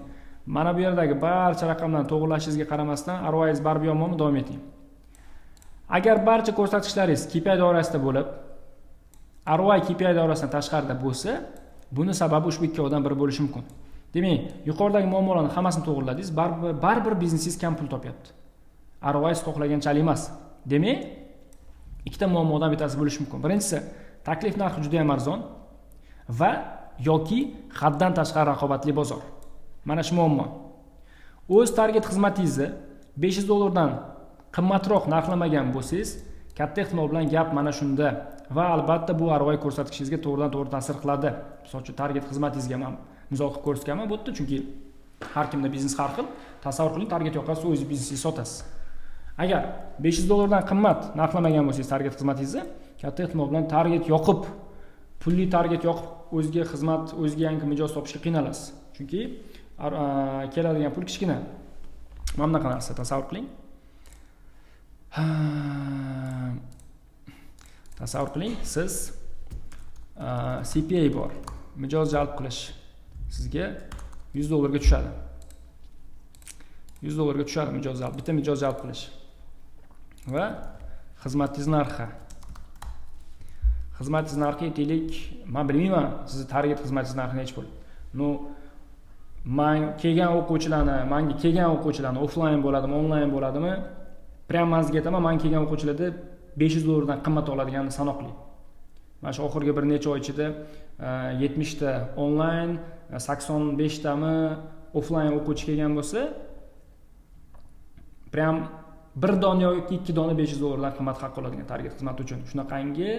Mana bu yerdagi barcha raqamlarni to'g'rilashingizga qaramasdan, ROIingiz baribir yomonmi, davom eting. Agar barcha ko'rsatkichlaringiz KPI doirasida bo'lib, ROI KPI doirasidan tashqarida bo'lsa, buni sababi ushbu ikkovidan biri bo'lishi mumkin. Demak, yuqoridagi muammolarni hammasini to'g'riladingiz, baribir biznesingiz kam pul topyapti. ROI xohlaganchalik emas. Demak, ikkita muammodan bittasi bo'lishi mumkin. Birinchisi, taklif narxi juda ham arzon va yoki haddan tashqari raqobatli bozor. Mana shu muammo. O'z target xizmatingizni $500 dan qimmatroq narxlamagan bo'lsangiz, katta ehtimol bilan gap mana shunda va albatta bu ROI ko'rsatkichingizni to'g'ridan to'g'ri ta'sir qiladi. Masalan, target xizmatingizga men misol qilib ko'rsatganman bu yerda, chunki Har kimda biznes har xil. Tasavvur qiling, target yoqasiz, o'zingiz biznesni sotasiz. Agar 500 dollardan qimmat narxlamagan bo'lsangiz target xizmatingizni, katta ehtimol bilan target yoqib, pulli target yoqib, o'ziga xizmat, o'ziga yangi mijoz topishga qiynalasiz. Chunki keladigan pul kichkina. Mana bunaqa narsa tasavvur qiling. Tasavvur qiling, siz CPA bor. Mijoz jalb qilish sizga 100 dollarga tushadi. 100 dollarga tushadi mijoz jalb, bitta mijoz jalb qilish. Va xizmatingiz narxi. Xizmatingiz narxi aytaylik, men bilmayman, siz target xizmatingiz narxi necha pul. Men menga kelgan o'quvchilarni offline bo'ladimi, online bo'ladimi? Prям sizga aytaman, men kelgan o'quvchilarda 500 dollardan qimmat oladiganini sanoqli. Mana shu oxirgi bir necha oy ichida 70 ta online, 85 tami offline o'quvchi kelgan bo'lsa, prям bir dona yoki 2 dona 500 dollardan qimmat haq oladigan target xizmat uchun. Shunaqangi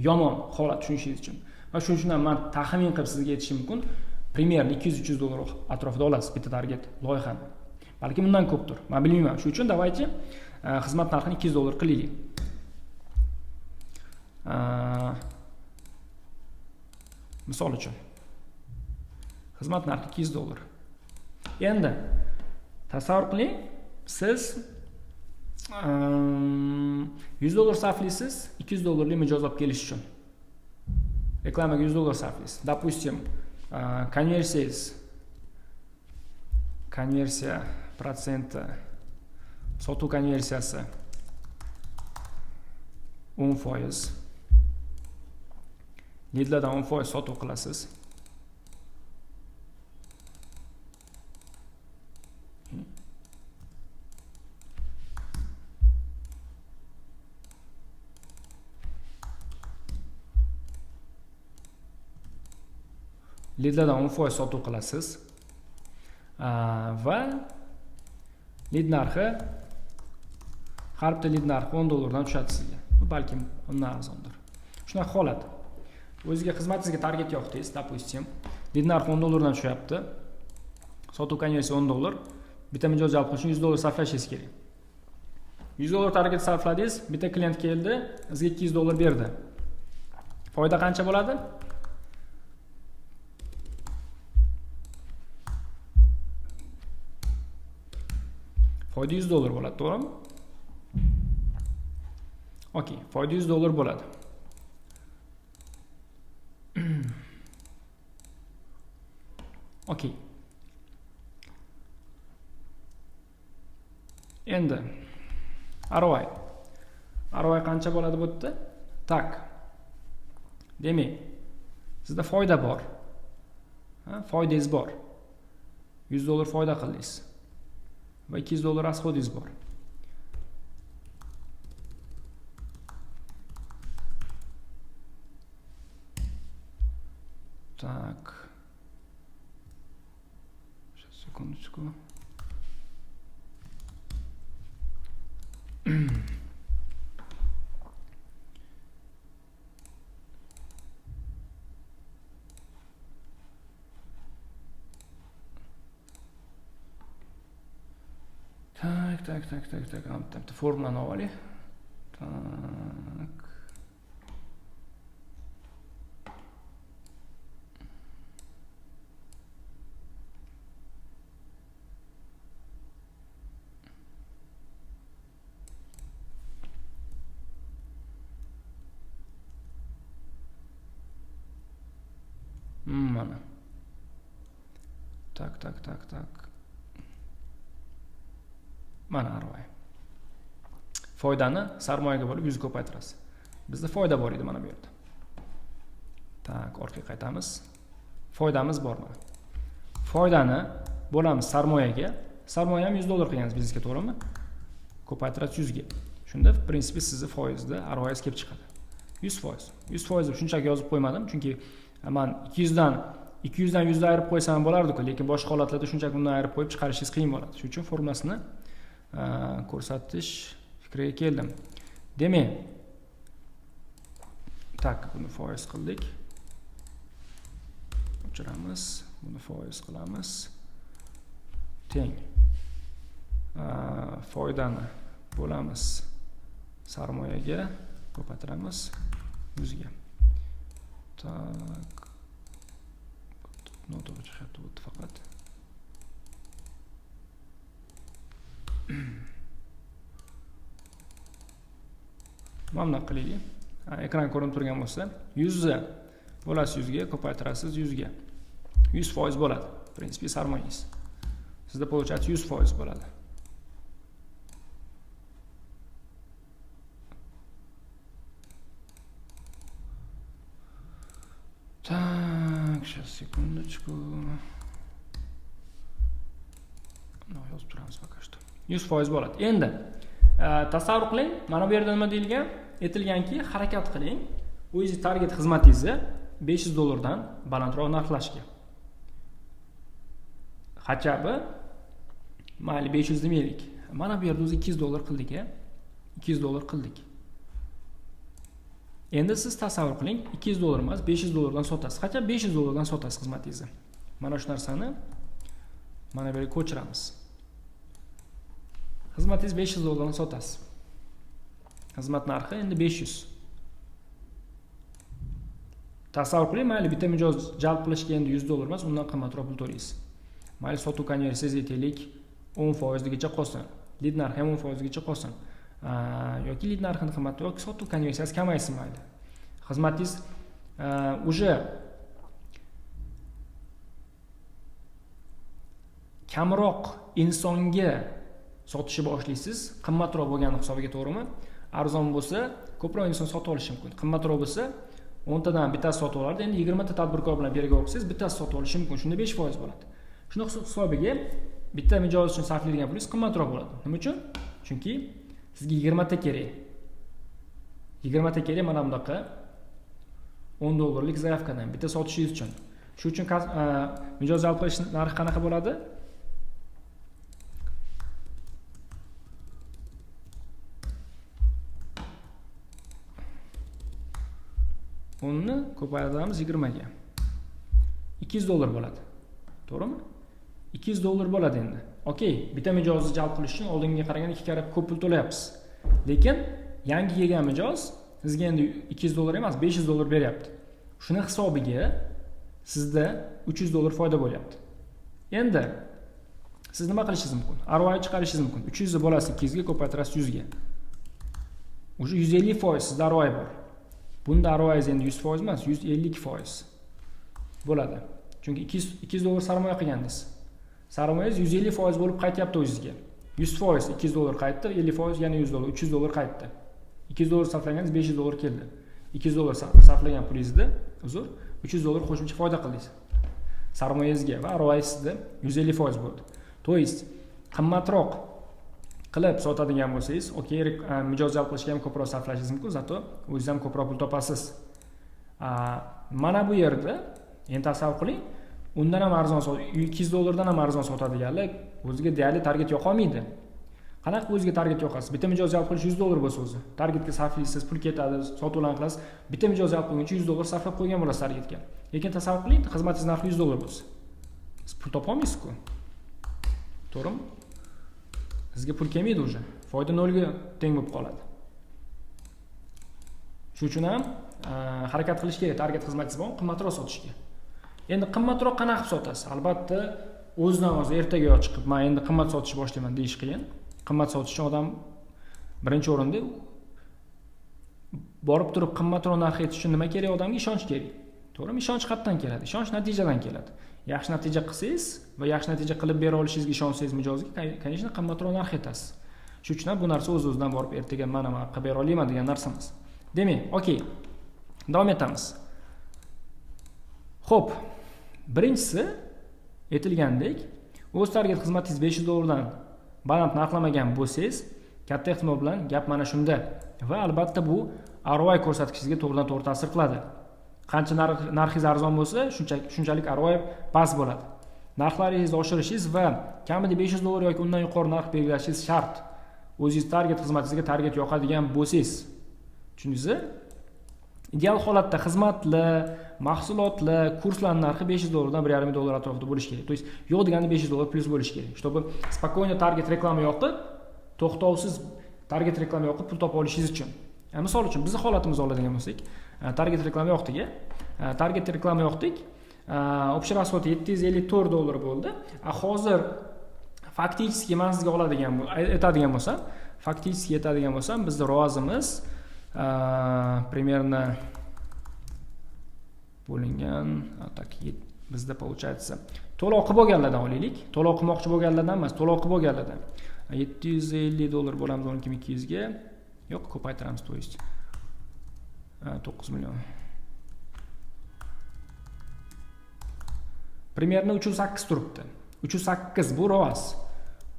yomon holat tushunishingiz uchun. Va shuning uchun men taxmin qilib sizga aytishim mumkin, примерно 200-300 dollar atrofida olasiz bitta target loyihani. Balki bundan ko'pdir. Men bilmayman. Shuning uchun davaychi xizmat narxini 200 dollar qilaylik. Misol uchun xizmat narxi 200 dollar. Endi tasavvur qiling, siz 100 dollar sarflaysiz 200 dollarlik mijoz olib kelish uchun. Reklamaga 100 dollar sarflaysiz. Допустим, konversiya protsenti, sotuv konversiyasi 10%. Lidlardan 10% sotuv qilasiz. Lidlardan 10% sotuv qilasiz. Va lid narxi, har bitta lid narxi 10 dollardan tushadi sizga. Balkim undan arzondir. Shunaqa holat. O'zingizga xizmatingizga target yoqdingiz, допустим, lid narxi 10 dollardan tushyapti. Sotuv konversiya 10 dollar. Bitta mijoz jalb qilish uchun 100 dollar sarflashingiz kerak. 100 dollar target sarfladingiz, bitta klient keldi, sizga 200 dollar berdi. Foyda qancha bo'ladi? Foyda 100 dollar bo'ladi, to'g'rimi? Okey, foyda 100 dollar bo'ladi. Okey. Endi ROI qancha bo'ladi bu yerda? Tak. Demak, sizda foyda bor. Foydangiz bor. 100 dollar foyda qildingiz. Va 200 dollar расходingiz bor. Так. Сейчас, секундочку. Так. Там формулani olaylik. Так. Mana. Так. Mana ROI. Foydani sarmoyaga bo'lib 100 ko'paytirasiz. Bizda foyda bor edi mana bu yerda. Tak, orqaga qaytamiz. Foydamiz bor mana. Foydani bo'lamiz sarmoyaga. Sarmoya ham 100 dollar qilgansiz biznesga, to'g'rimi? Ko'paytirasiz 100 ga. Shunda, в принципе, sizni foizda ROI kelib chiqadi. 100%. 100% deb shunchaki yozib qo'ymadim, chunki men 200 dan 100 ayirib qo'ysam bo'lardi-ku, lekin boshqa holatlarda shunchaki bundan ayirib qo'yib chiqarishingiz qiyin bo'ladi. Shuning uchun formulasini ko'rsatish fikriga keldim. Demak, tak, buni foiz qildik. O'chiramiz, buni foiz qilamiz. teng foydani bo'lamiz sarmoyaga ko'paytiramiz 100 ga. Tak. Noto'g'ri chiqyapti bu faqat. Mana qilaylik. Ekran ko'rinib turgan bo'lsa, 100 ni bo'lasiz 100 ga, ko'paytirasiz 100 ga. 100% bo'ladi. Prinsipiy sarmoyangiz. Sizda получается 100% bo'ladi. Так, сейчас секундочку. Yozib turamiz пока что. 100% bo'ladi. Endi tasavvur qiling, mana bu yerda nima deyilgan? Aytilganki, harakat qiling, o'zingiz target xizmatingizni $500 balandroq narxlashga. Hachabi mayli 500 demaylik. Mana bu yerda o'zi $200 qildik-a? $200 qildik. Endi siz tasavvur qiling, $200 emas, $500 sotasiz. Qachon $500 sotasiz xizmatingizni. Mana shu narsani mana bu yerga ko'chiramiz. Xizmatingiz $500 sotasiz. Xizmat narxi endi 500. Tasavvur qiling, mayli bitta mijoz jalb qilishga endi $100 emas, undan qimmatroq pul to'laysiz. Mayli sotuv konversiyangiz aytaylik 10% gacha qolsin. Lead narxi ham 10% gacha qolsin. Yoki lead narxini qimmat yoki sotuv konversiyasi kamaysin mayli. Xizmatingiz уже kamroq insonga sotishni boshlaysiz, qimmatroq bo'lgani hisobiga, to'g'rimi? Arzon bo'lsa, ko'proq inson sotib olishi mumkin. Qimmatroq bo'lsa, 10 tadan bittasi sotib olardi. Endi 20 ta tadbirkor bilan birga o'qisangiz, bittasi sotib olishi mumkin. Shunda 5% bo'ladi. Shuni hisobiga bitta mijoz uchun sarflaydigan pulingiz qimmatroq bo'ladi. Nima uchun? Chunki sizga 20 ta kerak. 20 ta kerak mana bunaqa $10 zaявkadan bitta sotishingiz uchun. Shu uchun mijoz jalb qilish narxi qanaqa bo'ladi? Uni ko'paytiramiz 20 ga. $200 bo'ladi. To'g'rimi? $200 bo'ladi endi. Okey, bitta mijozni jalb qilish uchun oldingiga qaraganda 2 karra ko'p pul to'layapsiz. Lekin yangi kelgan mijoz sizga endi $200 emas, $500 beryapti. Shuni hisobiga sizda $300 foyda bo'lyapti. Endi siz nima qilishingiz mumkin? ROI chiqarishingiz mumkin. 300 ni bo'lasiz 200 ga, ko'paytirasiz 100 ga. Уже 150% sizda ROI bor. Bunda ROI endi 100% emas, 150% bo'ladi. Chunki $200 sarmoya qilgandingiz. Sarmoyangiz 150% bo'lib qaytyapti o'zingizga. 100% $200 qaytdi, 50% yana $100, $300 qaytdi. $200 sarflaganingizda $500 keldi. $200 sarflagan pulingizda, uzr, $300 qo'shimcha foyda qildingiz. Sarmoyangizga va ROI sizda 150% bo'ldi. To есть qimmatroq qilib sotadigan bo'lsangiz, okey, mijoz jalb qilishga ham ko'proq sarflashingiz mumkin, zato o'zingiz ham ko'proq pul topasiz. Mana bu yerda endi tasavvur qiling, undan ham arzon $200 dan ham arzon sotadiganlar o'ziga deyarli target yoqolmaydi. Qanaqa o'ziga target yoqasiz? Bitta mijoz jalb qilish $100 bo'lsa o'zi, targetga sarflaysiz, pul ketadi, sotuvlarni qilasiz. Bitta mijoz jalb qilguncha $100 sarflab qo'ygan bo'lasiz targetga. Lekin tasavvur qiling, xizmatingiz narxi $100 bo'lsa. Siz pul topa olmaysiz-ku. To'g'rimi? Sizga pul kelmaydi o'sha. Foyda 0 ga teng bo'lib qoladi. Shuning uchun ham harakat qilish kerak, target xizmatingiz bor, qimmatroq sotishga. Endi qimmatroq qanaqa qilib sotasiz? Albatta, o'zidan o'zi ertaga chiqib, men endi qimmat sotishni boshlayman deyish qiyin. Qimmat sotish uchun odam birinchi o'rinda borib turib qimmatroq narx aytish uchun nima kerak? Odamga ishonch kerak. To'g'rimi? Ishonch qayerdan keladi? Ishonch natijadan keladi. Yaxshi natija qilsangiz va yaxshi natija qilib bera olishingizga ishonsangiz mijozga, конечно, qimmatroq narx aytasiz. Shuning uchun ham bu narsa o'z-o'zidan borib ertaga mana qilib bera olaman degan narsa emas. Demak, okey. Davom etamiz. Xo'p, birinchisi aytilgandek, o'z target xizmatingiz $500 dan baland narxlamagan bo'lsangiz, katta ehtimol bilan gap mana shunda va albatta bu ROI ko'rsatkichingizni to'g'ridan-to'g'ri ta'sir qiladi. Qancha narxingiz arzon bo'lsa, shunchalik ROI past bo'ladi. Narxlaringizni oshirishingiz va kamida $500 yoki undan yuqori narx belgilashingiz shart. O'zingiz target xizmatingizga target yoqadigan bo'lsangiz. Tushundingizmi? Ideal holatda xizmatlar, mahsulotlar, kurslar narxi $500 dan $1,5 atrofida bo'lishi kerak. То есть yo'q deganda $500 plus bo'lishi kerak. Чтобы spokойно target reklama yoqib, to'xtovsiz target reklama yoqib pul topa olishingiz uchun. Misol uchun bizning holatimizni oladigan bo'lsak, target reklama yoqdik, target reklama yoqdik. Общий расход $754 bo'ldi. Hozir faktiski men sizga aytadigan bo'lsam, bizning rozimiz примерно bo'lingan, так, bizda получается to'lov qilib bo'lganlardan olaylik. To'lov qilmoqchi bo'lganlardan emas, to'lov qilib bo'lganlardan. $750 bo'lamiz 12200 ga. Yo'q, ko'paytiramiz, то есть 9 million. Примерно 308 turibdi. 308 bu ro'z.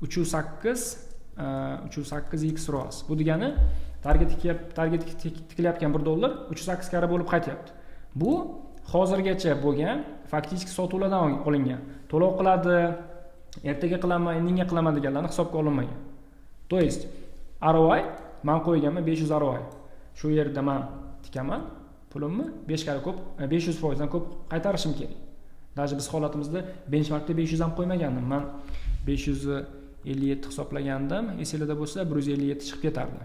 308x ro'z. Bu degani targetga tikilayotgan $1 308 karra bo'lib qaytyapti. Bu hozirgacha bo'lgan faktik sotuvlardan olingan. To'lov qiladi, ertaga qilaman, indinga qilaman deganlarni hisobga olinmagan. То есть ROI men qo'yganman 500 ROI. Shu yerda men tikaman, pulimni 5 karra ko'p, 500% dan ko'p qaytarishim kerak. Даже biz holatimizda benchmarkda 500 ham qo'ymagandim. Men 557 hisoblagandim. Esingizda bo'lsa 157 chiqib ketardi.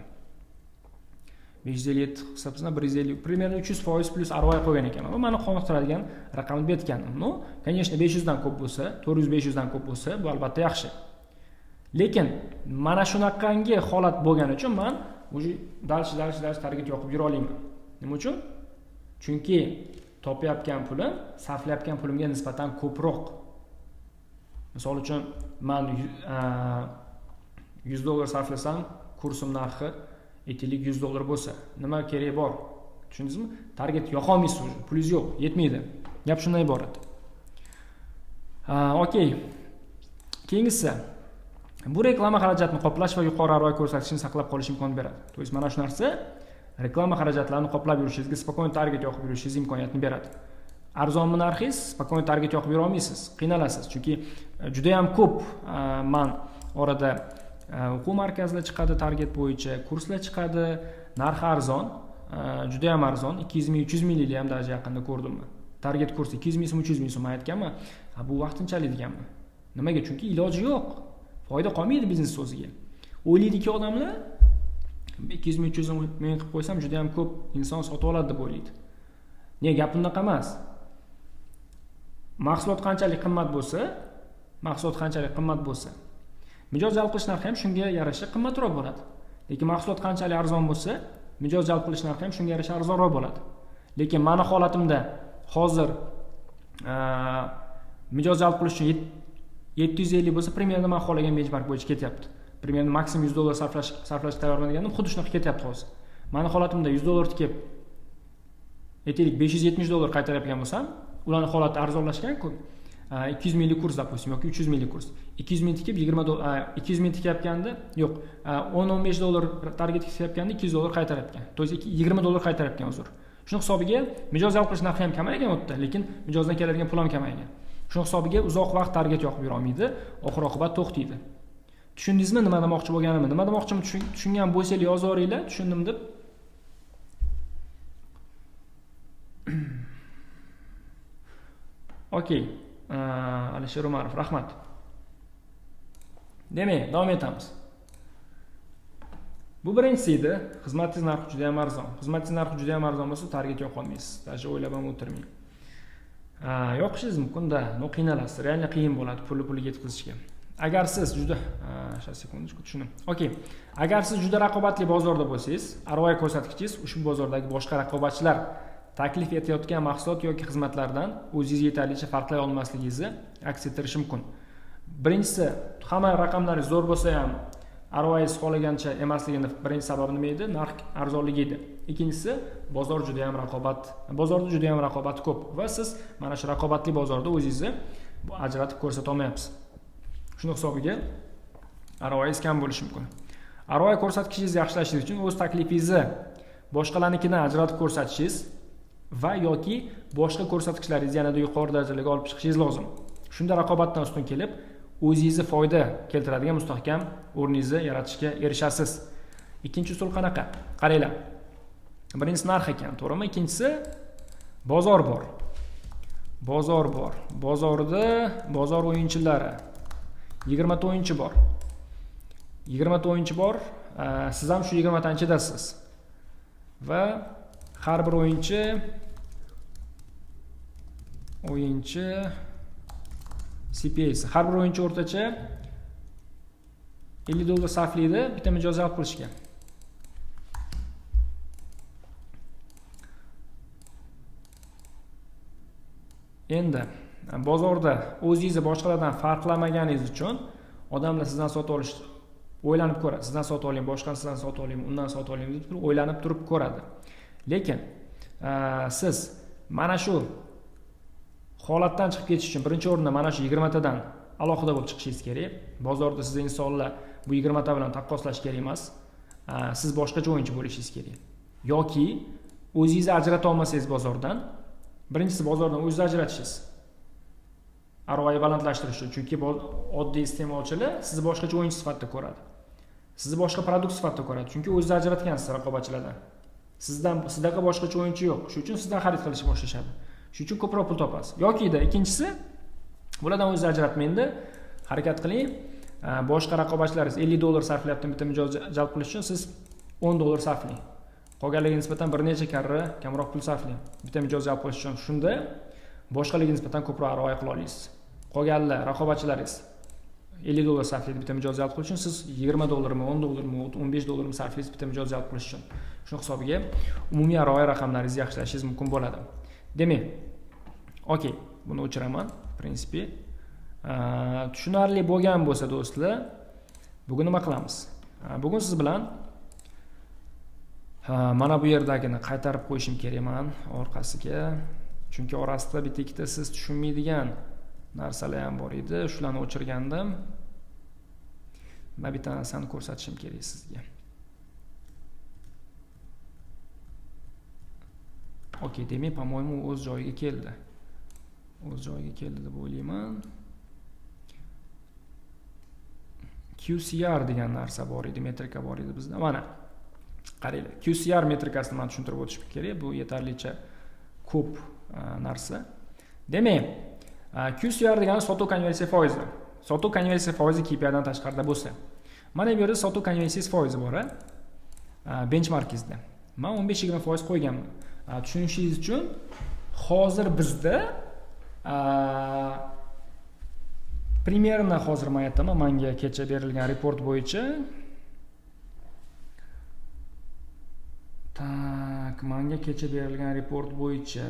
557 hisoblasam 150, примерно 300% plus ROI qo'ygan ekanman. Bu meni qoniqtiradigan raqamni bergandim. No, конечно 500 dan ko'p bo'lsa, 400-500 dan ko'p bo'lsa, bu albatta yaxshi. Lekin mana shunaqangi holat bo'lgani uchun men уже dальше target yoqib yura olaman. Nima uchun? Chunki topayotgan pulim sarflayotgan pulimga nisbatan ko'proq. Misol uchun men $100 sarflasam, kursim narxi aytaylik $100 bo'lsa, nima kerak bor? Tushundingizmi? Target yoqa olmaysiz, pulingiz yo'q, yetmaydi. Gap shundan iborat. Okey. Keyingisi bu reklama xarajatini qoplash va yuqori ROI ko'rsatishni saqlab qolish imkonini beradi. To есть mana shu narsa reklama xarajatlarini qoplab yurishingizga spokойно target yoqib yurishingiz imkoniyatini beradi. Arzonmi narxingiz, spokойно target yoqib yura olmaysiz, qiynalasiz. Chunki juda ham ko'p men orada o'quv markazlar chiqadi target bo'yicha, kurslar chiqadi, narxi arzon, juda ham arzon, 200 ming, 300 ming ham даже yaqinda ko'rdim men. Target kursi 200 ming, 300 ming so'm aytganman. Bu vaqtinchalik deganman. Nimaga? Chunki iloji yo'q. Foyda qolmaydi biznes so'ziga. O'ylaydiki odamlar 200 ming, 300 ming qilib qo'ysam juda ham ko'p inson sotib oladi deb o'ylaydi. Ne, gap bunaqa emas. Mahsulot qanchalik qimmat bo'lsa, mijoz jalb qilish narxi ham shunga yarasha qimmatroq bo'ladi. Lekin mahsulot qanchalik arzon bo'lsa, mijoz jalb qilish narxi ham shunga yarasha arzonroq bo'ladi. Lekin meni holatimda hozir mijoz jalb qilish uchun 750 bo'lsa, примерно men xohlagan benchmark bo'yicha ketyapti. Примерно maksimum $100 sarflash tayyorman degandim, xuddi shunaqa ketyapti hozir. Meni holatimda $100 tikib, aytaylik $570 qaytarayotgan bo'lsam, ularning holati arzonlashgan-ku. 200 minglik kurs допустим yoki 300 minglik kurs. 200 ming tikib $200 ming tikayotganda, yo'q, $10-15 target tikayotganda $200 qaytarayotgan. To есть $20 qaytarayotgan uzr. Shuning hisobiga mijoz jalb qilish narxi ham kamaygan o'tda, lekin mijozdan keladigan pul ham kamaygan. Shuning hisobiga uzoq vaqt target yoqib yura olmaydi, oxir-oqibat to'xtaydi. Tushundingizmi nima demoqchi bo'lganimni? Nima demoqchimni tushungan bo'lsangiz yozib yuboringlar, tushundim deb. Okey. Alisher Umarov, rahmat. Demak, davom etamiz. Bu birinchisi edi. Xizmatingiz narxi juda ham arzon. Xizmatingiz narxi juda ham arzon bo'lsa, target yoqa olmaysiz. Даже o'ylab ham o'tirmang. Yoqishingiz mumkin-da, no qiynalasiz. Realni qiyin bo'ladi pulga yetkazishga. Agar siz juda sekundachka tushundim. Okey. Agar siz juda raqobatli bozorda bo'lsangiz, ROI ko'rsatkichingiz ushbu bozordagi boshqa raqobatchilar taklif etayotgan mahsulot yoki xizmatlardan o'zingiz yetarlicha farqlay olmasligingizni aks ettirishi mumkin. Birinchisi, hamma raqamlaringiz zo'r bo'lsa ham ROI xohlagancha emasligini birinchi sababi nima edi? Narx arzonligi edi. Ikkinchisi, bozorda juda ham raqobat ko'p va siz mana shu raqobatli bozorda o'zingizni ajratib ko'rsata olmayapsiz. Shuning hisobiga ROI kam bo'lishi mumkin. ROI ko'rsatkichingizni yaxshilashingiz uchun o'z taklifingizni boshqalarnikidan ajratib ko'rsatishingiz va yoki boshqa ko'rsatkichlaringizni yanada yuqori darajalarga olib chiqishingiz lozim. Shunda raqobatdan ustun kelib, o'zingizni foyda keltiradigan mustahkam o'rningizni yaratishga erishasiz. Ikkinchi usul qanaqa? Qaranglar. Birinchisi narx ekan, to'g'rimi? Ikkinchisi bozor bor. Bozor bor. Bozor o'yinchilari 20 ta o'yinchi bor. 20 ta o'yinchi bor. Siz ham shu 20 tanchidasiz. Va har bir o'yinchi CPS. Har bir o'yinchi o'rtacha $50 sarflaydi bitta mijoz jalb qilishga. Endi bozorda o'zingizni boshqalardan farqlamaganingiz uchun odamlar sizdan sotib olish o'ylanib ko'radi. Sizdan sotib oling, boshqasidan sotib oling, undan sotib oling deb turib o'ylanib turib ko'radi. Lekin siz mana shu holatdan chiqib ketish uchun birinchi o'rinda mana shu 20 tadan alohida bo'lib chiqishingiz kerak. Bozorda siz insonlar bu 20 ta bilan taqqoslash kerak emas. Siz boshqacha o'yinchi bo'lishingiz kerak. Yoki o'zingizni ajrata olmasangiz bozordan, birinchisi bozordan o'zingizni ajratishingiz. ROI balandlashtirish uchun, chunki oddiy iste'molchilar sizni boshqacha o'yinchi sifatida ko'radi. Sizni boshqa produkt sifatida ko'radi, chunki o'zingizni ajratgansiz raqobatchilardan. Sizdaqa boshqacha o'yinchi yo'q. Shuning uchun sizdan xarid qilishni boshlashadi. Shuning uchun ko'proq pul topasiz. Yoki-da ikkinchisi, bulardan o'zingizni ajratmaydi, harakat qiling. Boshqa raqobatchilaringiz $50 sarflayapti bitta mijoz jalb qilish uchun, siz $10 sarflang. Qolganligiga nisbatan bir necha karra kamroq pul sarflang bitta mijoz jalb qilish uchun. Shunda boshqalarga nisbatan ko'proq ROI qila olasiz. Qolganlar raqobatchilaringiz $50 sarflaydi bitta mijoz jalb qilish uchun, siz $20 $10 $15 sarflaysiz bitta mijoz jalb qilish uchun. Shu hisobiga umumiy ROI raqamlaringizni yaxshilashingiz mumkin bo'ladi. Demak, okey, buni o'chiraman, prinsipi. Tushunarli bo'lgan bo'lsa do'stlar, bugun nima qilamiz? Bugun siz bilan mana bu yerdagini qaytarib qo'yishim kerakman orqasiga. Chunki orasida bitta ikkita siz tushunmaydigan narsalar ham bor edi. Shularni o'chirgandim. Va bitta narsani ko'rsatishim kerak sizga. Okey, demak, по-моему, o'z joyiga keldi. O'z joyiga keldi deb o'ylayman. QCR degan narsa bor edi, metrika bor edi bizda. Mana qaranglar, QCR metrikasini men tushuntirib o'tishim kerak. Bu yetarlicha ko'p narsa. Demak, QCR degani sotuv konversiya foizi. Sotuv konversiya foizi KPI dan tashqarida bo'lsa. Mana bu yerda sotuv konversiya foizi bor, benchmarkingizda. Men 15-20% qo'yganman. Tushunishingiz uchun hozir bizda primerna hozir men aytaman, menga kecha berilgan report bo'yicha menga kecha berilgan report bo'yicha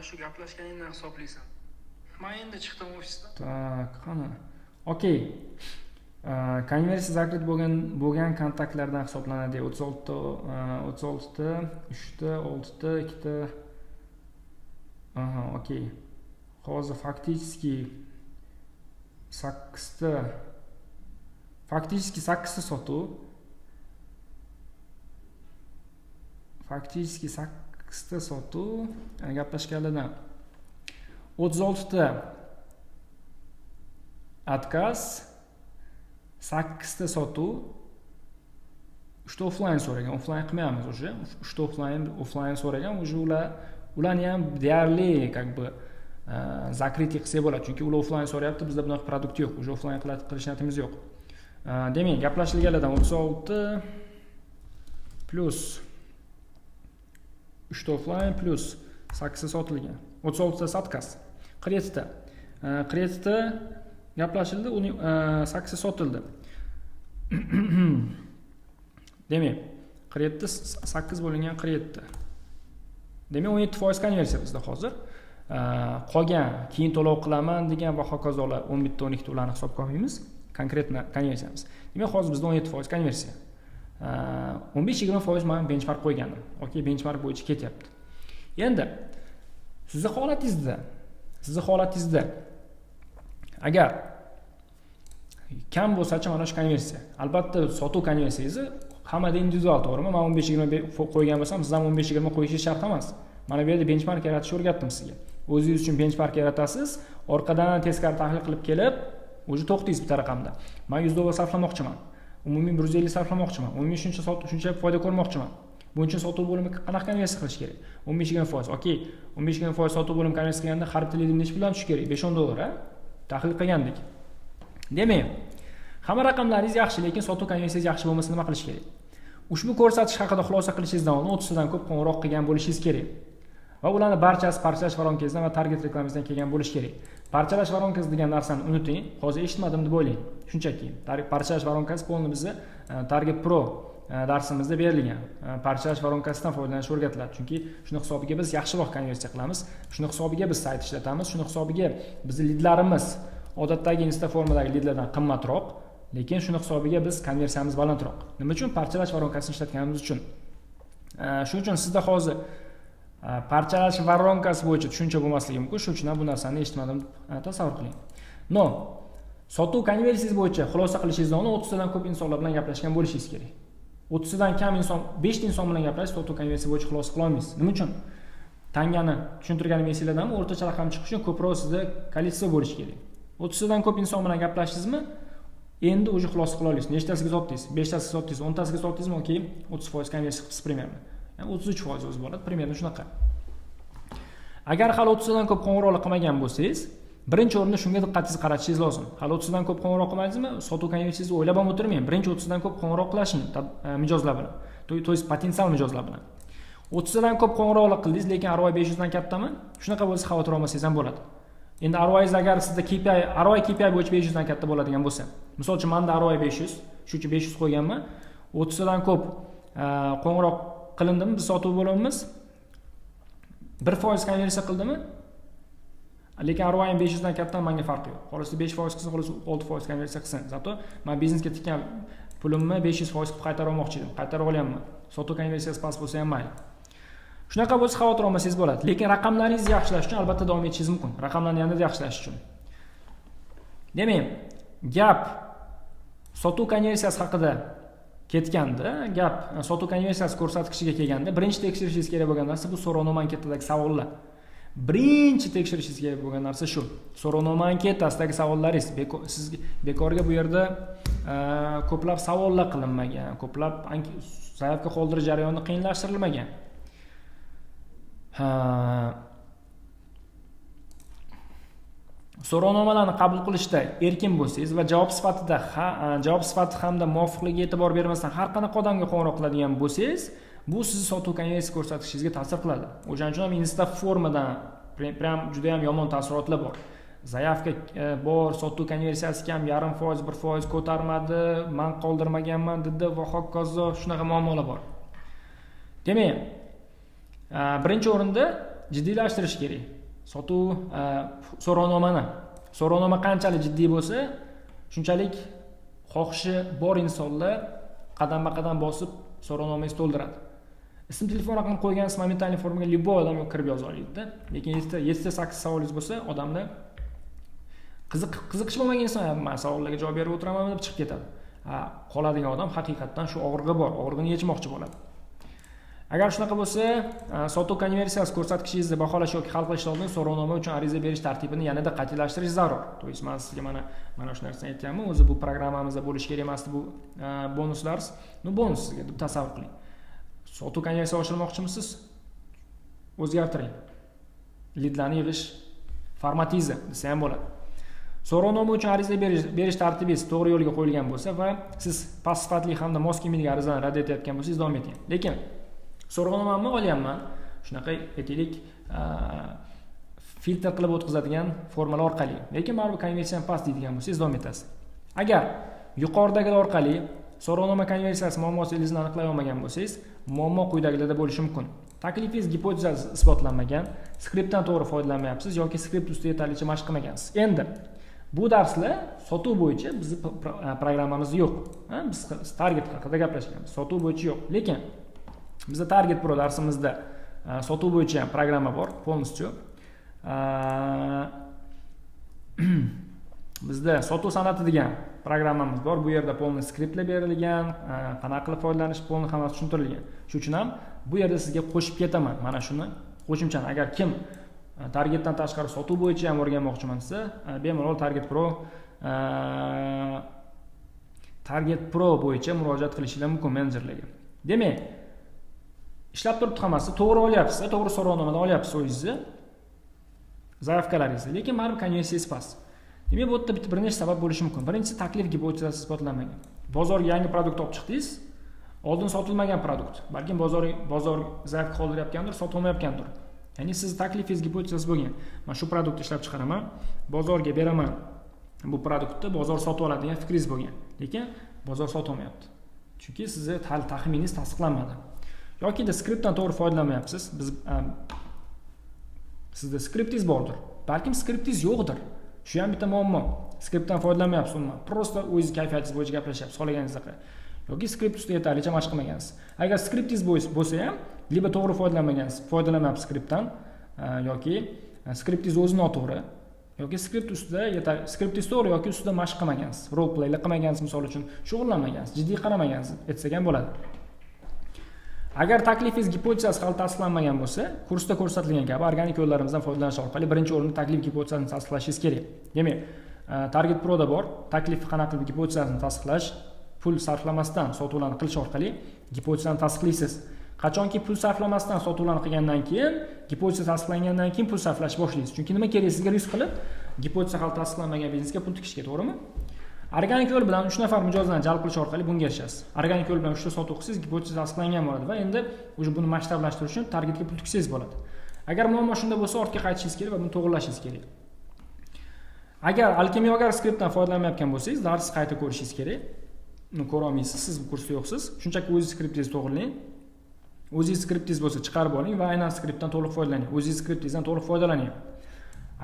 shu gaplashganingdan hisoblaysan. Men endi chiqdim ofisdan. Tak, qani. Okey. Konversiya zakrit bo'lgan kontaktlardan hisoblanadi. 36 ta, 3 ta, 6 ta, 2 ta. Aha, okey. Hozir faktiski 8 ta. Faktiski 8 ta sotuv. Faktiski 8 ta sotuv. Gaplashganlardan 36 ta отказ, 8 ta sotuv, 3 ta offline so'ragan. Offline qilmaymiz o'sha. 3 ta offline so'ragan. O'sha ularni ham deyarli как бы zakrit qilsa bo'ladi. Chunki ular offline so'rayapti, bizda bunaqa produkt yo'q. O'sha offline qilish niyatimiz yo'q. Demak, gaplashilganlardan 36 plus 3 ta offline plus 8 ta sotilgan. 36 ta отказ. Kreditda. Kreditda gaplashildi, uning 8 ta sotildi. Demak, kreditda 8 bo'lingan kreditda. Demak, 17% konversiya bizda hozir. Qolgan keyin to'lov qilaman degan va hokazolar 11 ta 12 ta ularni hisobga olmaymiz. Konkretna konversiyamiz. Demak, hozir bizda 17% konversiya. 15-20% men benchmark qo'ygandim. Okey, benchmark bo'yicha ketyapti. Endi sizni holatingizda agar kam bo'lsa-chi mana shu konversiya. Albatta, sotuv konversiyangiz hammada individual, to'g'rimi? Men 15-20 qo'ygan bo'lsam, siz ham 15-20 qo'yishingiz shart emas. Mana bu yerda benchmark yaratishni o'rgatdim sizga. O'zingiz uchun benchmark yaratasiz, orqadan teskari tahlil qilib kelib, o'zi to'xtaysiz bitta raqamda. Men $100 sarflamoqchiman. Umumiy 150 sarflamoqchiman. Umumiy shuncha foyda ko'rmoqchiman. Buning uchun sotuv bo'limi qanaqa konversiya qilish kerak? 15-20%. Okey, 15-20% sotuv bo'limi konversiya qilganda har bitta lidim necha puldan tushishi kerak? 5-10 dollar, ha? Tahlil qilgandik. Demak, hamma raqamlaringiz yaxshi, lekin sotuv konversiyangiz yaxshi bo'lmasa nima qilish kerak? Ushbu ko'rsatish haqida xulosa qilishingizdan oldin 30 dan ko'p qo'ng'iroq qilgan bo'lishingiz kerak. Va ularni barchasi parchalash varonkangizdan va target reklamangizdan kelgan bo'lishi kerak. Parchalash varonkangiz degan narsani unuting. Hozir eshitmadim deb o'ylang. Shunchaki parchalash varonkangiz polni bizni Target Pro darsimizda berilgan. Parchalash varonkasidan foydalanish o'rgatiladi. Chunki shuni hisobiga biz yaxshiroq konversiya qilamiz. Shuni hisobiga biz sayt ishlatamiz. Shuni hisobiga bizning lidlarimiz odatdagi Insta formadagi lidlardan qimmatroq, lekin shuni hisobiga biz konversiyamiz balandroq. Nima uchun? Parchalash varonkasini ishlatganimiz uchun. Shuning uchun sizda hozir parchalash varonkasi bo'yicha tushuncha bo'lmasligi mumkin. Shuning uchun ham bu narsani eshitmadim tasavvur qiling. No, sotuv konversiyangiz bo'yicha xulosa qilishingizdan oldin 30 dan ko'p insonlar bilan gaplashgan bo'lishingiz kerak. 30 dan kam inson, 5 ta inson bilan gaplashish sotuv konversiya bo'yicha xulosa qila olmaysiz. Nima uchun? Tangani tushuntirganim esingizdan o'rtacha raqam chiqish uchun ko'proq sizda kolleksiya bo'lishi kerak. 30 dan ko'p inson bilan gaplashdingizmi? Endi o'zi xulosa qila olasiz. Nechtasiga sotdingiz? 5 tasiga sotdingiz, 10 tasiga sotdingizmi? Okey, 30% konversiya qilsiz примерно. 33% o'zi bo'ladi, примерно shunaqa. Agar hali 30 dan ko'p qo'ng'iroqlar qilmagan bo'lsangiz, birinchi o'rinda shunga diqqatingizni qaratishingiz lozim. Hali 30 dan ko'p qo'ng'iroq qilmadingizmi? Sotuv konversiyangizni o'ylab ham o'tirmang. Birinchi 30 dan ko'p qo'ng'iroq qilishing mijozlar bilan. To'yis potensial mijozlar bilan. 30 dan ko'p qo'ng'iroqlar qildingiz, lekin ROI 500 dan kattami? Shunaqa bo'lsa xavotir olmasangiz ham bo'ladi. Endi ROI'ingiz agar sizda ROI KPI bo'yicha 500 dan katta bo'ladigan bo'lsa, misol uchun menda ROI 500, shuning uchun 500 qo'yganman. 30 dan ko'p qo'ng'iroq qilindimi biz sotuv bo'limimiz 1% konversiya qildimi? Lekin ROI 500 dan katta, menga farqi yo'q. Xolos 5% qilsa, xolos 6% konversiya qilsin. Zato men biznesga tikkan pulimni 500% qilib qaytarib olmoqchi edim. Qaytarib olyapman. Sotuv konversiyasi past bo'lsa ham mayli. Shunaqa bo'lsa xavotir olmasangiz bo'ladi. Lekin raqamlaringizni yaxshilash uchun albatta davom etishingiz mumkin. Raqamlarni yanada yaxshilash uchun. Demak, gap sotuv konversiyasi haqida ketganda, gap sotuv konversiyasi ko'rsatkishiga kelganda, birinchi tekshirishingiz kerak bo'lgan narsa bu so'rovnoma anketadagi savollar. Birinchi tekshirishingiz kerak bo'lgan narsa shu. So'rovnoma anketasidagi savollaringiz sizga bekorga bu yerda ko'plab savollar qilinmagan, ko'plab zaryadka qoldirish jarayoni qiyinlashtirilmagan. So'rovnomalarni qabul qilishda erkin bo'lsangiz va javob sifati hamda muvofiqligiga e'tibor bermasdan har qanaqa odamga qo'ng'iroq qiladigan bo'lsangiz, bu sizni sotuv konversiya ko'rsatishingizga ta'sir qiladi. O'shaning uchun ham Insta formadan prям juda ham yomon taassurotlar bor. Zayavka bor, sotuv konversiyasi kam, 0.5%, 1% ko'tarmadi, men qoldirmaganman dedi va hokazo, shunaqa muammolar bor. Demak, birinchi o'rinda jiddiylashtirish kerak. Sotuv so'rovnoma qanchalik jiddiy bo'lsa, shunchalik xohishi bor insonlar qadam-qadam bosib so'rovnomangizni to'ldiradi. Ism, telefon raqamini qo'ygansiz, momentalniy formaga любой odam kirib yoza oladi-da. Lekin 7-8 savolingiz bo'lsa, odamlar qiziqish bo'lmagan inson, men savollarga javob berib o'tiraman deb chiqib ketadi. Qoladigan odam haqiqatdan shu og'rig'i bor, og'rig'ini yechmoqchi bo'ladi. Agar shunaqa bo'lsa, sotuv konversiyasi ko'rsatkichingizni baholash yoki hal qilishdan oldin so'rovnoma uchun ariza berish tartibini yanada qat'iylashtirish zarur. To'g'ri, men sizga mana shu narsani aytganman. O'zi bu programmamizda bo'lish kerak emasdi bu bonuslar. Bonus sizga deb tasavvur qiling. Sotuv konversiya oshirmoqchimisiz? O'zgartiring. Lidlarni yig'ish formatingizni desa ham bo'ladi. So'rovnoma uchun ariza berish tartibingiz to'g'ri yo'lga qo'yilgan bo'lsa va siz past sifatli hamda mos kelmaydigan arizani rad etayotgan bo'lsangiz davom eting. Lekin so'rovnomamni olyapman, shunaqa aytaylik, filtr qilib o'tkazadigan formalar orqali. Lekin baribir konversiyam past deydigan bo'lsangiz davom etasiz. Agar yuqoridagilar orqali so'rovnoma konversiyasi muammosingizni aniqlay olmagan bo'lsangiz, muammo quyidagilarda bo'lishi mumkin. Taklifingiz gipotezasi isbotlanmagan, skriptdan to'g'ri foydalanmayapsiz yoki skript ustida yetarlicha mashq qilmagansiz. Endi bu darslar sotuv bo'yicha bizning programmamizda yo'q. Biz target haqida gaplashganmiz. Sotuv bo'yicha yo'q. Lekin bizda Target Pro darsimizda sotuv bo'yicha ham programma bor, полностью. Bizda sotuv san'ati degan programmamiz bor. Bu yerda полный skriptlar berilgan, qanaqa qilib foydalanish polni hammasi tushuntirilgan. Shuning uchun ham bu yerda sizga qo'shib ketaman. Mana shuni qo'shimchani agar kim targetdan tashqari sotuv bo'yicha ham o'rganmoqchiman desa, bemalol Target Pro bo'yicha murojaat qilishingiz mumkin menejerlarga. Demak, ishlab turibdi hammasi, to'g'ri olyapsiz, to'g'ri so'rovnomadan olyapsiz o'zingizni zaявkalaringizni, lekin baribir konversiyangiz past. Demak, bu yerda bir nechta sabab bo'lishi mumkin. Birinchisi, taklif gipotezasi isbotlanmagan. Bozorga yangi produkt olib chiqdingiz, oldin sotilmagan produkt. Balkim bozor zaif qoldirayotgandir, sotolmayotgandir. Ya'ni siz taklifingiz gipotezasi bo'lgan. Men shu produktni ishlab chiqaraman, bozorga beraman. Bu produktni bozor sotib oladi degan fikringiz bo'lgan. Lekin bozor sotolmayapti. Chunki sizni taxminingiz tasdiqlanmadi. Yoki de skriptdan to'g'ri foydalanmayapsiz. Sizda skriptingiz bordir. Balkim skriptingiz yo'qdir. Shu ham bitta muammo. Skriptdan foydalanmayapsiz umuman. Prosta o'zingiz kayfiyatingiz bo'yicha gaplashyapsiz, xohlaganingizda. Yoki skript ustida yetarlicha mashq qilmagansiz. Agar skriptingiz bo'lsa ham, liba to'g'ri foydalanmayapsiz skriptdan yoki skriptingiz o'zi noto'g'ri yoki skriptingiz to'g'ri yoki ustida mashq qilmagansiz, role playlar qilmagansiz, misol uchun shug'ullanmagansiz, jiddiy qaramagansiz, etsak ham bo'ladi. Agar taklifingiz gipotezasi hali tasdiqlanmagan bo'lsa, kursda ko'rsatilgan kabi organik yo'llarimizdan foydalanish orqali birinchi o'rinda taklif gipotezasini tasdiqlashingiz kerak. Demak, Target Pro'da bor, taklif qanaqa gipotezasini tasdiqlash, pul sarflamasdan sotuvlarni qilish orqali gipotezani tasdiqlaysiz. Qachonki pul sarflamasdan sotuvlarni qilgandan keyin, gipoteza tasdiqlangandan keyin pul sarflashni boshlaysiz. Chunki nima kerak sizga risk qilib, gipoteza hali tasdiqlanmagan biznesga pul tikishga, to'g'rimi? Organik yo'l bilan 3 nafar mijozlarni jalb qilish orqali bunga erishasiz. Organik yo'l bilan 3 ta sotuv qilsangiz, gipoteza tasdiqlangan bo'ladi va endi buni masshtablashtirish uchun targetga pul tiksangiz bo'ladi. Agar muammo shunda bo'lsa, ortga qaytishingiz kerak va buni to'g'rilashingiz kerak. Agar alkimiyogar skriptdan foydalanmayotgan bo'lsangiz, darsiz qayta ko'rishingiz kerak. Uni ko'ra olmaysiz, siz bu kursda yo'qsiz. Shunchaki o'zingiz skriptingizni to'g'rilang. O'zingiz skriptingiz bo'lsa chiqarib oling va aynan skriptdan to'liq foydalaning. O'zingiz skriptingizdan to'liq foydalaning.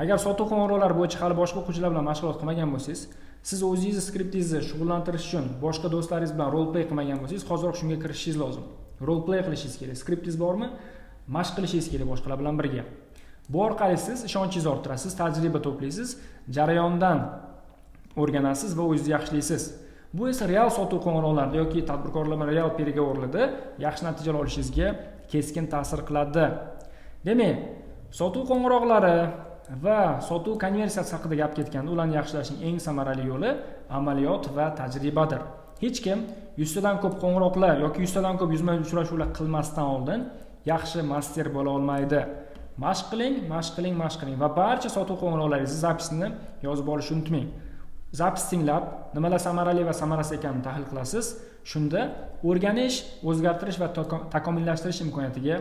Agar sotuv qo'ng'iroqlari bo'yicha hali boshqa o'quvchilar bilan mashg'ulot qilmagan bo'lsangiz, siz o'zingiz skriptingizni shug'ullantirish uchun boshqa do'stlaringiz bilan role play qilmagan bo'lsangiz, hozirroq shunga kirishingiz lozim. Role play qilishingiz kerak. Skriptingiz bormi? Mashq qilishingiz kerak boshqalar bilan birga. Bu orqali siz ishonchingizni orttirasiz, tajriba to'playsiz, jarayondan o'rganasiz va o'zingizni yaxshilaysiz. Bu esa real sotuv qo'ng'iroqlarida yoki tadbirkorlar bilan real переговорlarda yaxshi natijalar olishingizga keskin ta'sir qiladi. Demak, sotuv qo'ng'iroqlari va sotuv konversiyasi haqida gap ketganda, ularni yaxshilashning eng samarali yo'li amaliyot va tajribadir. Hech kim 100 tadan ko'p qo'ng'iroqlar yoki 100 tadan ko'p yuzma-yuz uchrashuvlar qilmasdan oldin yaxshi master bo'la olmaydi. Mashq qiling va barcha sotuv qo'ng'iroqlaringizni zapisini yozib olishni unutmang. Zapis tinglab, nimalar samarali va samarasiz ekanini tahlil qilasiz. Shunda o'rganish, o'zgartirish va takomillashtirish imkoniyatiga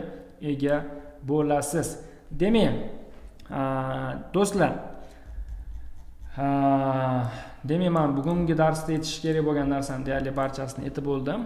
ega bo'lasiz. Demak, do'stlar, demak, men bugungi darsda aytish kerak bo'lgan narsani deyarli barchasini aytib bo'ldim.